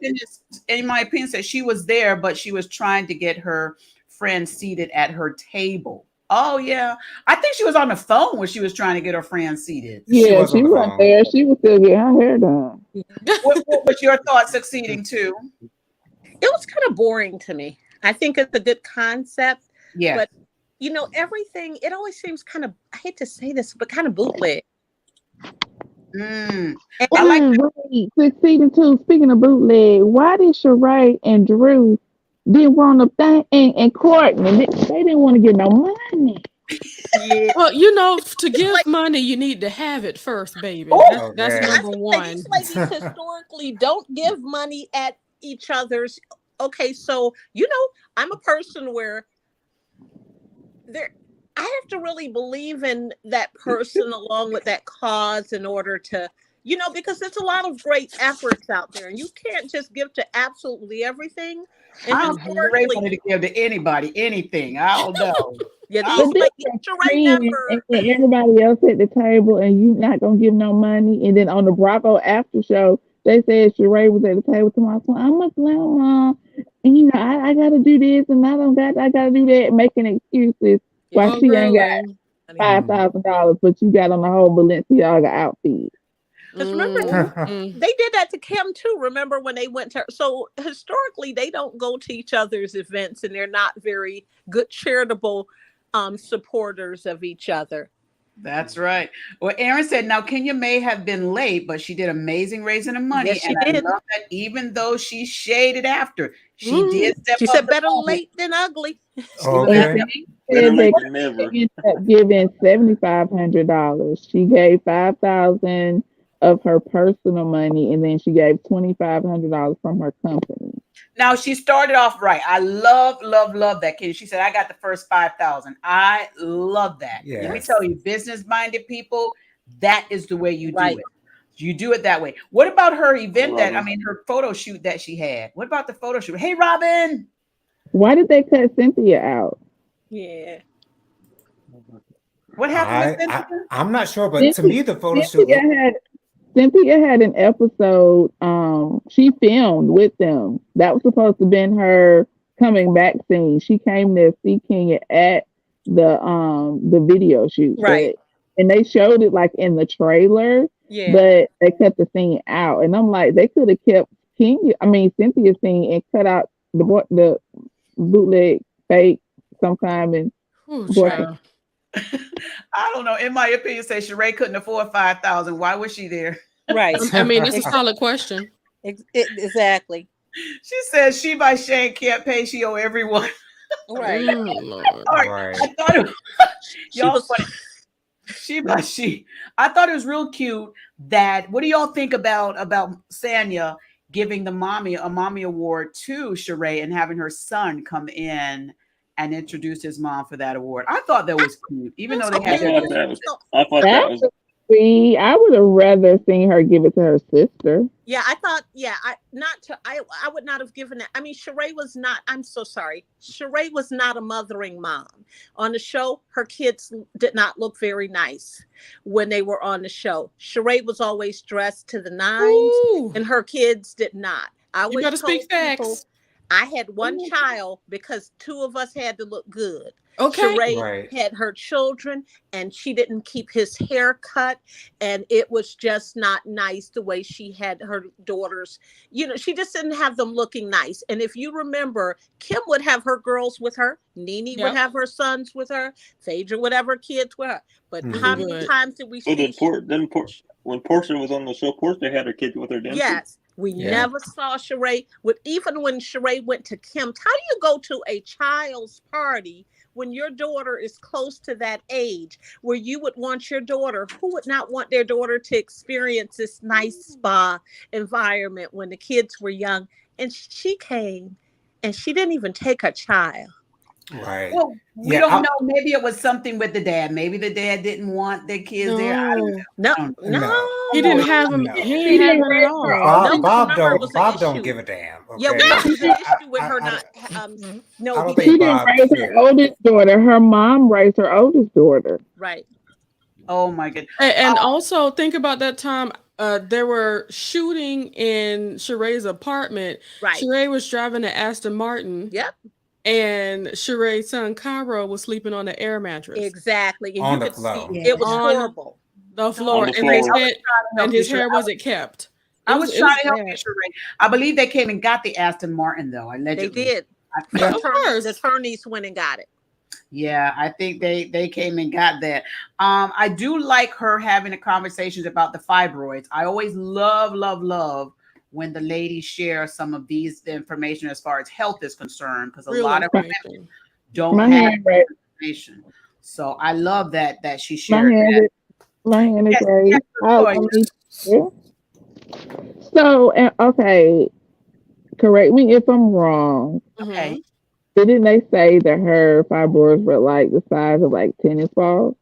opinion, said she was there, but she was trying to get her friend seated at her table. Oh, yeah. I think she was on the phone when she was trying to get her friend seated. Yeah, she wasn't there. She was still getting her hair done. What was your thought, Succeeding too? It was kind of boring to me. I think it's a good concept. Yeah. But you know, everything, it always seems kind of, I hate to say this, but kind of bootleg. I like Succeeding too. Speaking of bootleg, why did Sheree and Drew didn't want to and Courtney? They didn't want to get no money. Yeah. Well, you know, to give money, you need to have it first, baby. That's number one. These ladies historically don't give money at each other's. Okay, so I'm a person where there I have to really believe in that person along with that cause in order to, because there's a lot of great efforts out there, and you can't just give to absolutely everything. And I don't think Ray historically, wanted to give to anybody anything. I don't know. yeah, But but then Sheree friends never. and everybody else at the table, and you not gonna give no money. And then on the Bravo after show, they said Sheree was at the table tomorrow. So I'm a grandma, and I gotta do this, and I gotta do that, making excuses why Oh, she ain't got really? $5,000, but you got on the whole Balenciaga outfit. Because remember, they did that to Kim too. Remember when they went to her? So historically, they don't go to each other's events, and they're not very good charitable supporters of each other. That's right. Well, Aaron said, now Kenya may have been late, but she did amazing raising the money. Yes, she and did. I love that even though she shaded after, she did step She up said, the "Better moment. late than ugly." Okay. Better Said late they than never. ended up giving $7,500. She gave 5,000 of her personal money, and then she gave $2,500 from her company. Now she started off right. I love that kid. She said, I got the first 5,000. I love that. Let me Yes. tell you, business-minded people, that is the way you do Right. it. You do it that way. What about her event love it. her photo shoot that she had? What about the photo shoot? Hey, Robin. Why did they cut Cynthia out? Yeah. What happened with Cynthia? I'm not sure, but to me, the photo shoot Cynthia looked. Cynthia had an episode. She filmed with them. That was supposed to have been her coming back scene. She came to see Kenya at the video shoot, Right. and they showed it like in the trailer, Yeah. but they cut the scene out. And I'm like, they could have kept Cynthia's scene and cut out the bootleg fake sometime and Ooh, boy, child. I don't know. In my opinion, say Sheree couldn't afford 5,000. Why was she there? Right. I mean, it's a solid question. Exactly. She says she by Shane can't pay. She owe everyone. Right. Lord. All right. Right. I thought it She y'all was- funny. She by she. I thought it was real cute that what do y'all think about Sanya giving the mommy award to Sheree and having her son come in and introduce his mom for that award? I thought that was cute, even though they I had their thought that That was. see, I would have rather seen her give it to her sister. Yeah, I thought. Yeah, I would not have given that. I mean, Sheree was not. I'm so sorry. Sheree was not a mothering mom on the show. Her kids did not look very nice when they were on the show. Sheree was always dressed to the nines, Ooh. and her kids did not. I You always better told speak people facts. I had one child because two of us had to look good. Okay. Sheree Right. had her children, and she didn't keep his hair cut, and it was just not nice the way she had her daughters. She just didn't have them looking nice. And if you remember, Kim would have her girls with her, Nene Yep. would have her sons with her, Phaedra would have her kids with her. But how many Good. times did we So see? when Portia was on the show, Portia had her kids with her, didn't she? Yes. We Yeah. never saw Sheree. Even when Sheree went to Kim's, how do you go to a child's party when your daughter is close to that age where you would want your daughter, who would not want their daughter to experience this nice spa environment when the kids were young? And she came and she didn't even take her child. Right. Well, we don't know. Maybe it was something with the dad. Maybe the dad didn't want their kids there. I don't know. No. He didn't have him. No. He didn't have it at all. Bob remember, it was an don't issue. give a damn. Yeah, Okay? we know there's an issue with her I not. I No, don't he think She didn't. didn't Bob raise her should. oldest daughter. Her mom raised her oldest daughter. Right. Oh my goodness. And also think about that time. They were shooting in Sheree's apartment. Right. Sheree was driving an Aston Martin. Yep. And Sheree's son Cairo was sleeping on the air mattress. Exactly. And On you the could floor. see it was On horrible. The floor. On the And, floor. and his hair wasn't kept. I was trying to help bad. you, Sheree. I believe they came and got the Aston Martin, though. Allegedly. They did. Yeah. Of course. The attorneys went and got it. Yeah, I think they came and got that. I do like her having the conversations about the fibroids. I always love when the ladies share some of the information as far as health is concerned, because a lot of women don't have information. So I love that she shared that. My hand is raised. Yes, So, okay. correct me if I'm wrong. Okay. Didn't they say that her fibroids were like the size of like tennis balls?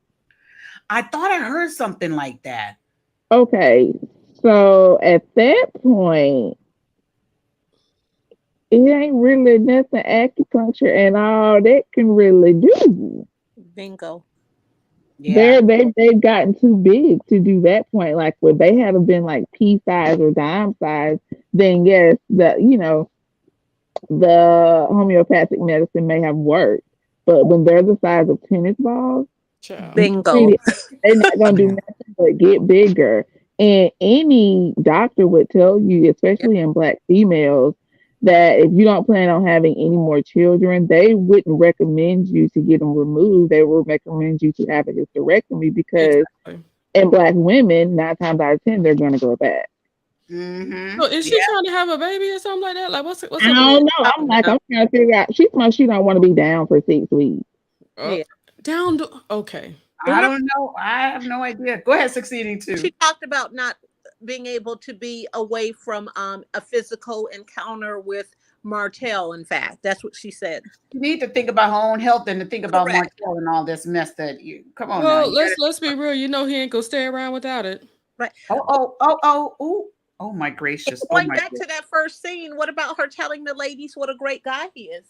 I thought I heard something like that. Okay, so at that point, it ain't really nothing acupuncture and all that can really do. Bingo. Yeah. They've gotten too big to do that point. Like would they have been like pea size or dime size, then yes, the homeopathic medicine may have worked. But when they're the size of tennis balls, Bingo. they're not gonna do nothing but get bigger. And any doctor would tell you, especially in Black females, that if you don't plan on having any more children, they wouldn't recommend you to get them removed. They would recommend you to have a hysterectomy because in Black women, 9 times out of 10, they're going to grow back. So is she trying to have a baby or something like that? Like what's I don't know. I'm trying to figure out. She's like, she don't want to be down for 6 weeks. Down to, okay. I don't know. I have no idea. Go ahead, Succeeding too. She talked about not being able to be away from a physical encounter with Martell. In fact, that's what she said. You need to think about her own health and to think about Martell and all this mess that you come on. Well, now. let's be real. You know he ain't gonna stay around without it. Right. Oh my gracious. Going back to that first scene, what about her telling the ladies what a great guy he is?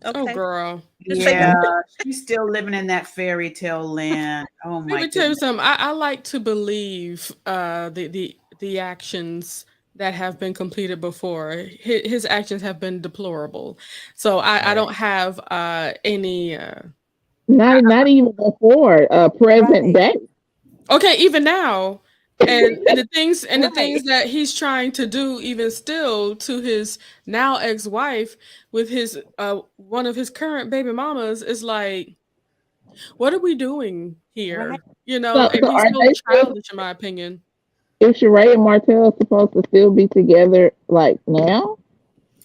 Okay. Oh, girl. Yeah, she's still living in that fairy tale land. Oh my. Let me tell you something. I like to believe the actions that have been completed before. His actions have been deplorable. So I don't have any. Not even before present day. Okay, even now. And the things that he's trying to do even still to his now ex-wife with his one of his current baby mamas is like, what are we doing here? Right. You know, and he's so childish in my opinion. Is Sheree and Martell supposed to still be together like now?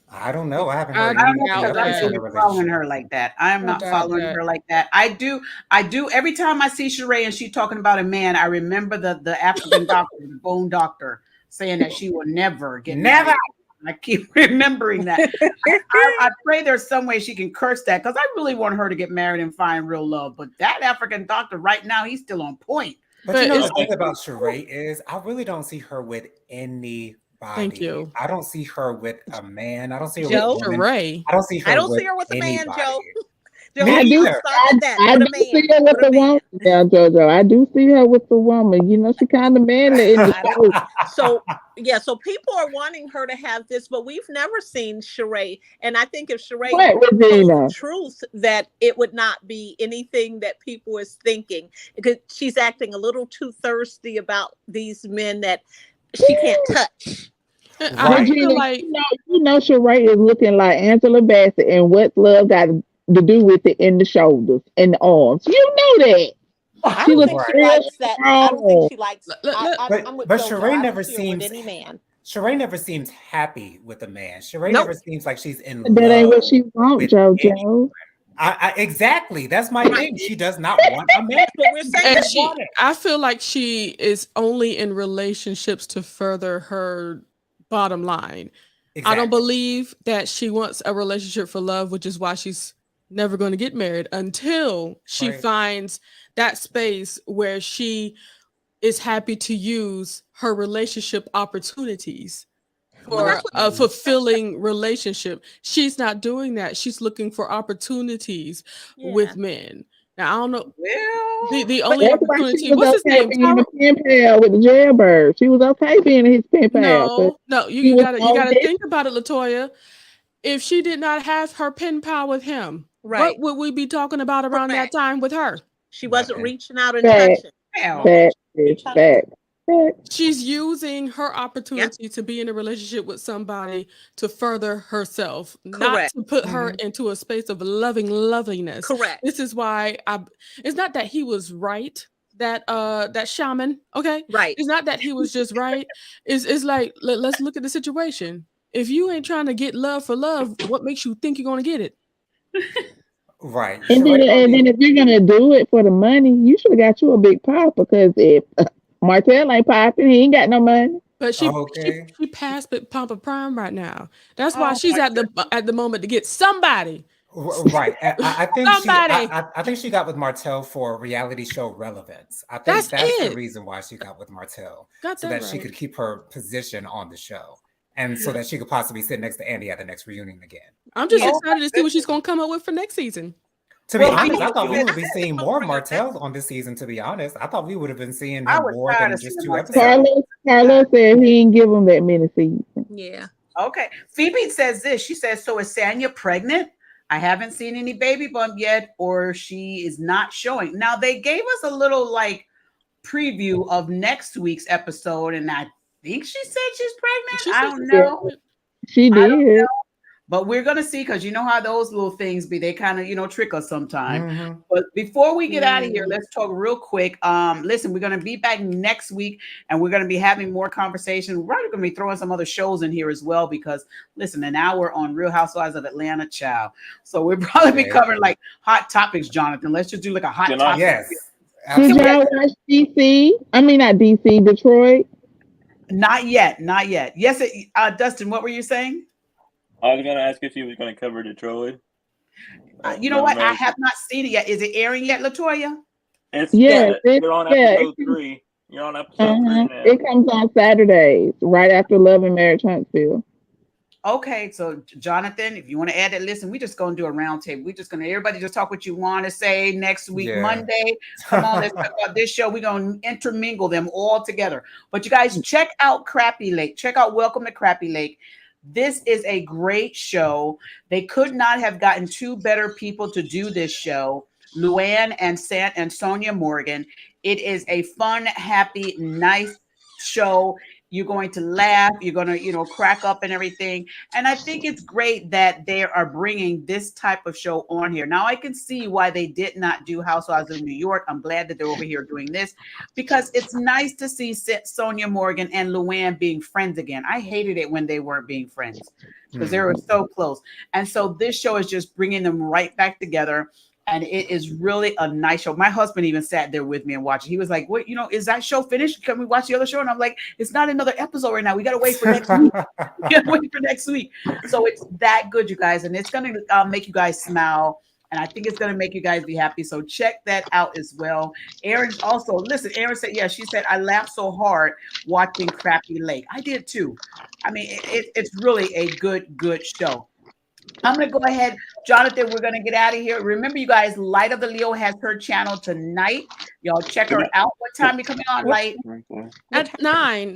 I don't know. I haven't heard anything. I'm not following her like that. I'm not following her like that. I do. Every time I see Sheree and she's talking about a man, I remember the African doctor, the bone doctor, saying that she will never get married. I keep remembering that. I pray there's some way she can curse that because I really want her to get married and find real love. But that African doctor right now, he's still on point. But you know the thing about Sheree is I really don't see her with any. Thank you. I don't see her with a man. I don't see her Joe? with women. Sheree. I don't see her. I don't with see her with a man, Joe. I do see her with the woman. Yeah, Jojo. I do see her with the woman. You know, she kind of manly in the show. So people are wanting her to have this, but we've never seen Sheree. And I think if Sheree told the truth, that it would not be anything that people is thinking, because she's acting a little too thirsty about these men that she can't touch. I feel like you know Sheree is looking like Angela Bassett, and what's love got to do with it in the shoulders and the arms? You know that. I don't think she likes that. I don't think she likes. But Sheree never seems. Any man. Sheree never seems happy with a man. Sheree never seems like she's in love. That ain't what she wants, JoJo. Exactly. That's my thing. She does not want a man. I feel like she is only in relationships to further her bottom line. Exactly. I don't believe that she wants a relationship for love, which is why she's never going to get married until she finds that space where she is happy to use her relationship opportunities for a fulfilling relationship. She's not doing that. She's looking for opportunities with men. Now I don't know. Well, the only opportunity. What's his name? Being a pen pal with the jailbird. She was okay being his pen pal. No. You gotta think about it, Latoya. If she did not have her pen pal with him, what would we be talking about around that time with her? She wasn't reaching out and touching. Fact. She's using her opportunity to be in a relationship with somebody to further herself, not to put her into a space of loveliness. Correct. This is why it's not that he was right, that shaman, okay? Right. It's not that he was just right. It's like, let's look at the situation. If you ain't trying to get love for love, what makes you think you're going to get it? Right. And then if you're going to do it for the money, you should have got you a big pop, because if Martell ain't popping, he ain't got no money. But Okay. she passed with Papa Prime right now. That's why Oh she's my at the moment to get somebody. Right. I think Somebody. I think she got with Martell for reality show relevance. I think That's that's the it. reason why she got with Martell, Got so that that she right. could keep her position on the show, and so Yeah. that she could possibly sit next to Andy at the next reunion again. I'm just Yeah. excited to see what she's gonna come up with for next season. To be Well, honest, I Phoebe thought we said would be this seeing was more of bringing back. Martell on this season. To be honest, I thought we would have been seeing I him was more tired than of just seeing 2 Martell. episodes. Carlos said he didn't give him that many seasons. Yeah. Okay. Phoebe says this. She says, so is Sanya pregnant? I haven't seen any baby bump yet, or she is not showing. Now, they gave us a little like preview of next week's episode, and I think she said she's pregnant. She I said don't she's know. pregnant. She I don't did. know. But we're gonna see, because you know how those little things be. They kind of trick us sometime. Mhm. But before we get out of here, Mm. let's talk real quick. Listen, we're gonna be back next week, and we're gonna be having more conversation. We're probably gonna be throwing some other shows in here as well, because listen, an hour on Real Housewives of Atlanta, child. So we'll probably be Okay. covering like hot topics, Jonathan. Let's just do like a hot Good night. topic. Yes. Did Absolutely. y'all watch DC? I mean, not DC, Detroit. Not yet, not yet. Yes, Dustin, what were you saying? I was going to ask if you was going to cover Detroit. You know what? I have not seen it yet. Is it airing yet, Latoya? It's Yes, you're on episode 3. You're on episode 3 now. It comes on Saturdays, right after Love and Marriage Huntsville. Okay, so Jonathan, if you want to add that, listen, we're just going to do a round table. We're just going to, everybody just talk what you want to say next week, Yeah. Monday. Come on, let's talk about this show. We're going to intermingle them all together. But you guys, check out Crappy Lake. Check out Welcome to Crappy Lake. This is a great show. They could not have gotten two better people to do this show, Luann and Sonia Morgan. It is a fun, happy, nice show. You're going to laugh. You're going to, crack up and everything. And I think it's great that they are bringing this type of show on here. Now, I can see why they did not do Housewives of New York. I'm glad that they're over here doing this, because it's nice to see Sonia Morgan and Luann being friends again. I hated it when they weren't being friends, because they were so close. And so this show is just bringing them right back together. And it is really a nice show. My husband even sat there with me and watched. He was like, "What? Is that show finished? Can we watch the other show?" And I'm like, "It's not another episode right now. We got to wait for next week. We got to wait for next week." So it's that good, you guys, and it's going to make you guys smile. And I think it's going to make you guys be happy. So check that out as well. Erin also, listen, Erin said, yeah, she said, I laughed so hard watching Crappy Lake. I did too. I mean, it's really a good show. I'm going to go ahead, Jonathan, we're going to get out of here. Remember, you guys, Light of the Leo has her channel tonight. Y'all check her out. What time are you coming on, Light? At 9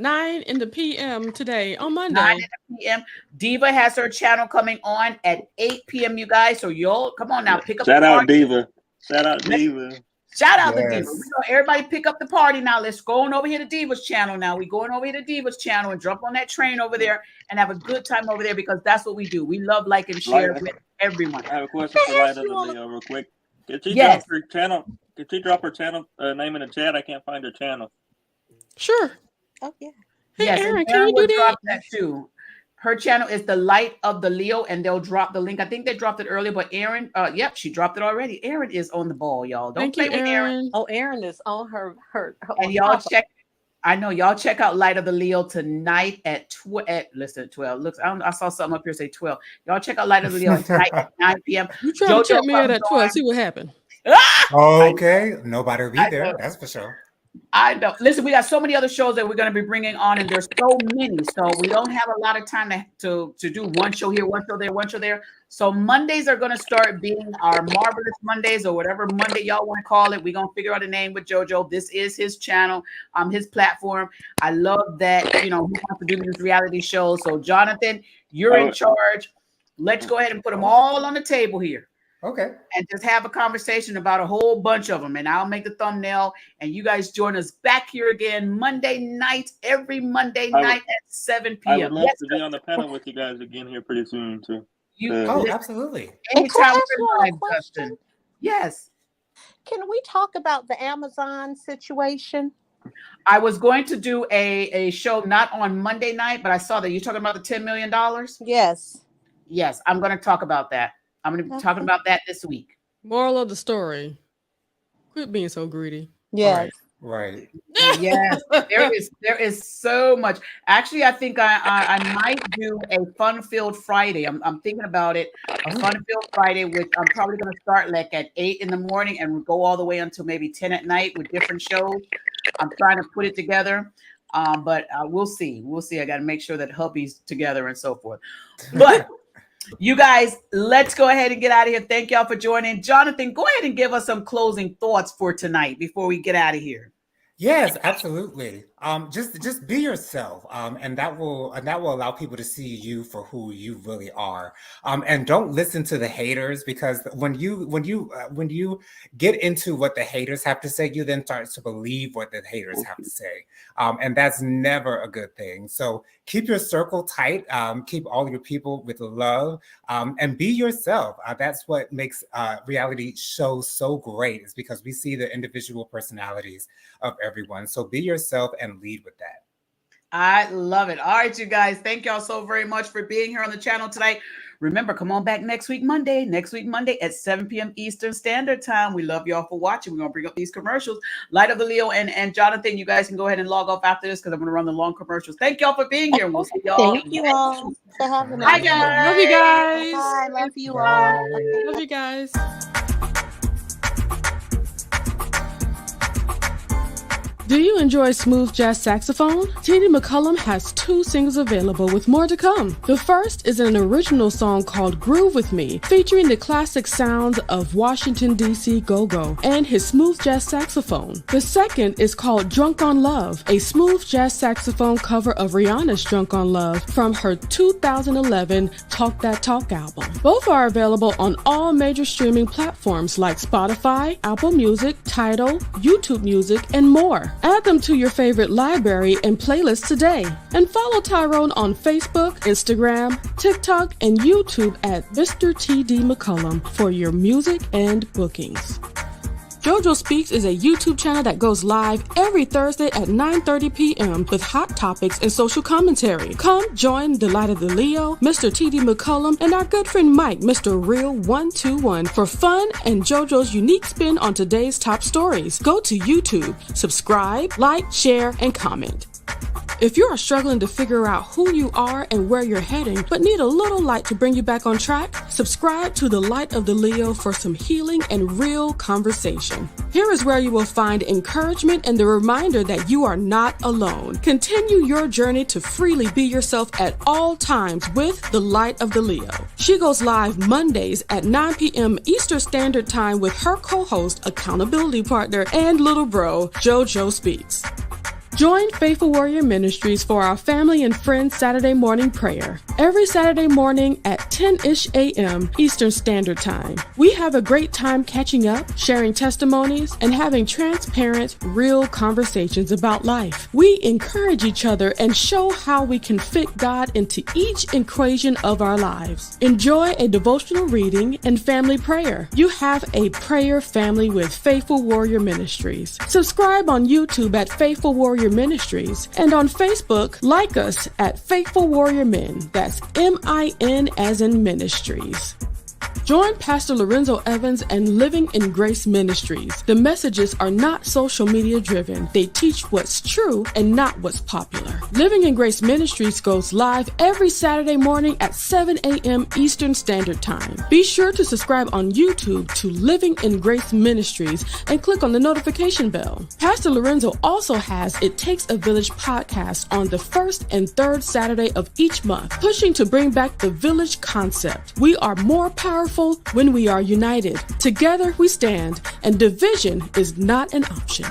in the PM today on Monday. 9 in the PM. Diva has her channel coming on at 8 p.m., you guys. So y'all, come on now, pick up Shout the out party. Diva. Shout out Diva. Shout out to Yes. Diva. Everybody pick up the party now. Let's go on over here to Diva's channel now. We're going over here to Diva's channel and jump on that train over there and have a good time over there, because that's what we do. We love, like, and share with everyone. I have a question for Light of the Leo real quick. Did she Yes. drop her channel? Did she drop her channel name in the chat? I can't find her channel. Sure. Oh yeah. Hey, Yes, Aaron, and can Erin you will do drop that? that too. Her channel is the Light of the Leo, and they'll drop the link. I think they dropped it earlier, but Erin, yep, she dropped it already. Erin is on the ball, y'all. Don't Thank play you, with Erin. Aaron. Oh, Erin is on her And on y'all top of- check. I know y'all check out Light of the Leo tonight at 12. Looks, I saw something up here say 12. Y'all check out Light of the Leo tonight at 9 p.m. You try to check me out comes at 12, on. see what happened. Okay. Nobody will be I there. know. That's for sure. I know. Listen, we got so many other shows that we're going to be bringing on, and there's so many. So we don't have a lot of time to do one show here, one show there, one show there. So Mondays are going to start being our Marvelous Mondays, or whatever Monday y'all want to call it. We're going to figure out a name with JoJo. This is his channel, his platform. I love that, he wants to do these reality shows. So Jonathan, you're in charge. Let's go ahead and put them all on the table here. Okay. And just have a conversation about a whole bunch of them. And I'll make the thumbnail, and you guys join us back here again Monday night, every Monday night at 7 p.m. I would love Yes, to be on the panel with you guys again here pretty soon too. Oh, absolutely. And can I Anytime ask you we're all a live, question? Dustin. Yes. Can we talk about the Amazon situation? I was going to do a show not on Monday night, but I saw that you're talking about the $10 million. Yes. Yes, I'm going to talk about that. I'm going to be talking about that this week. Moral of the story: quit being so greedy. Yes. Right. Right. Yes, there is so much. Actually, I think I might do a fun-filled Friday. I'm thinking about it. A fun-filled Friday, which I'm probably going to start like at 8 in the morning and go all the way until maybe 10 at night with different shows. I'm trying to put it together. But we'll see. We'll see. I got to make sure that hubby's together and so forth. But you guys, let's go ahead and get out of here. Thank y'all for joining. Jonathan, go ahead and give us some closing thoughts for tonight before we get out of here. Yes, absolutely. Just be yourself, and that will allow people to see you for who you really are. And don't listen to the haters, because when you get into what the haters have to say, you then start to believe what the haters have to say, and that's never a good thing. So keep your circle tight, keep all your people with love, and be yourself. That's what makes reality shows so great, is because we see the individual personalities of everyone. So be yourself and lead with that. I love it. All right, you guys. Thank y'all so very much for being here on the channel tonight. Remember, come on back next week, Monday at 7 p.m. Eastern Standard Time. We love y'all for watching. We're going to bring up these commercials. Light of the Leo and Jonathan, you guys can go ahead and log off after this because I'm going to run the long commercials. Thank y'all for being here. We'll see y'all. Thank you all for having us. Hi, guys. Love you guys. Bye. Love you all. Love you guys. Do you enjoy smooth jazz saxophone? T.D. McCullum has 2 singles available with more to come. The first is an original song called Groove With Me, featuring the classic sounds of Washington, D.C. go-go and his smooth jazz saxophone. The second is called Drunk on Love, a smooth jazz saxophone cover of Rihanna's Drunk on Love from her 2011 Talk That Talk album. Both are available on all major streaming platforms like Spotify, Apple Music, Tidal, YouTube Music, and more. Add them to your favorite library and playlist today. And follow Tyrone on Facebook, Instagram, TikTok, and YouTube at Mr. T.D. McCullum for your music and bookings. JoJo Speaks is a YouTube channel that goes live every Thursday at 9:30 p.m. with hot topics and social commentary. Come join the Light of the Leo, Mr. T.D. McCullum, and our good friend Mike, Mr. Real 121, for fun and JoJo's unique spin on today's top stories. Go to YouTube, subscribe, like, share, and comment. If you are struggling to figure out who you are and where you're heading, but need a little light to bring you back on track, subscribe to the Light of the Leo for some healing and real conversation. Here is where you will find encouragement and the reminder that you are not alone. Continue your journey to freely be yourself at all times with the Light of the Leo. She goes live Mondays at 9 p.m. Eastern Standard Time with her co-host, accountability partner, and little bro, JoJo Speaks. Join Faithful Warrior Ministries for our family and friends Saturday morning prayer. Every Saturday morning at 10-ish a.m. Eastern Standard Time. We have a great time catching up, sharing testimonies, and having transparent, real conversations about life. We encourage each other and show how we can fit God into each equation of our lives. Enjoy a devotional reading and family prayer. You have a prayer family with Faithful Warrior Ministries. Subscribe on YouTube at Faithful Warrior Ministries, and on Facebook, like us at Faithful Warrior Men. That's M-I-N as in Ministries. Join Pastor Lorenzo Evans and Living in Grace Ministries. The messages are not social media driven. They teach what's true and not what's popular. Living in Grace Ministries goes live every Saturday morning at 7 a.m. Eastern Standard Time. Be sure to subscribe on YouTube to Living in Grace Ministries and click on the notification bell. Pastor Lorenzo also has It Takes a Village podcast on the first and third Saturday of each month, pushing to bring back the village concept. We are more powerful when we are united. Together we stand, and division is not an option.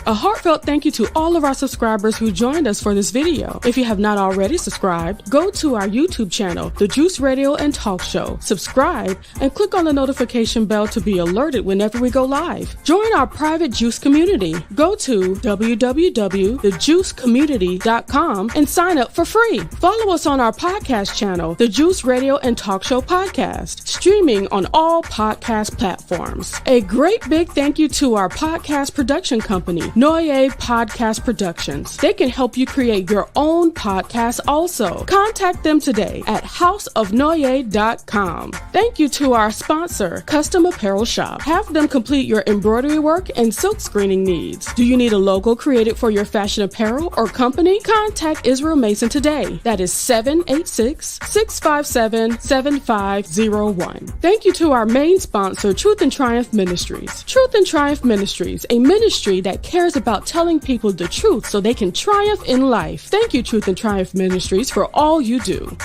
A heartfelt thank you to all of our subscribers who joined us for this video. If you have not already subscribed, go to our YouTube channel, The Juice Radio and Talk Show. Subscribe and click on the notification bell to be alerted whenever we go live. Join our private Juice community. Go to www.thejuicecommunity.com and sign up for free. Follow us on our podcast channel, The Juice Radio and Talk Show Podcast, streaming on all podcast platforms. A great big thank you to our podcast production company, Noye Podcast Productions. They can help you create your own podcast also. Contact them today at houseofnoye.com. Thank you to our sponsor, Custom Apparel Shop. Have them complete your embroidery work and silk screening needs. Do you need a logo created for your fashion apparel or company? Contact Israel Mason today. That is 786-657-7501. Thank you to our main sponsor, Truth and Triumph Ministries. Truth and Triumph Ministries, a ministry that cares about telling people the truth so they can triumph in life. Thank you, Truth and Triumph Ministries, for all you do.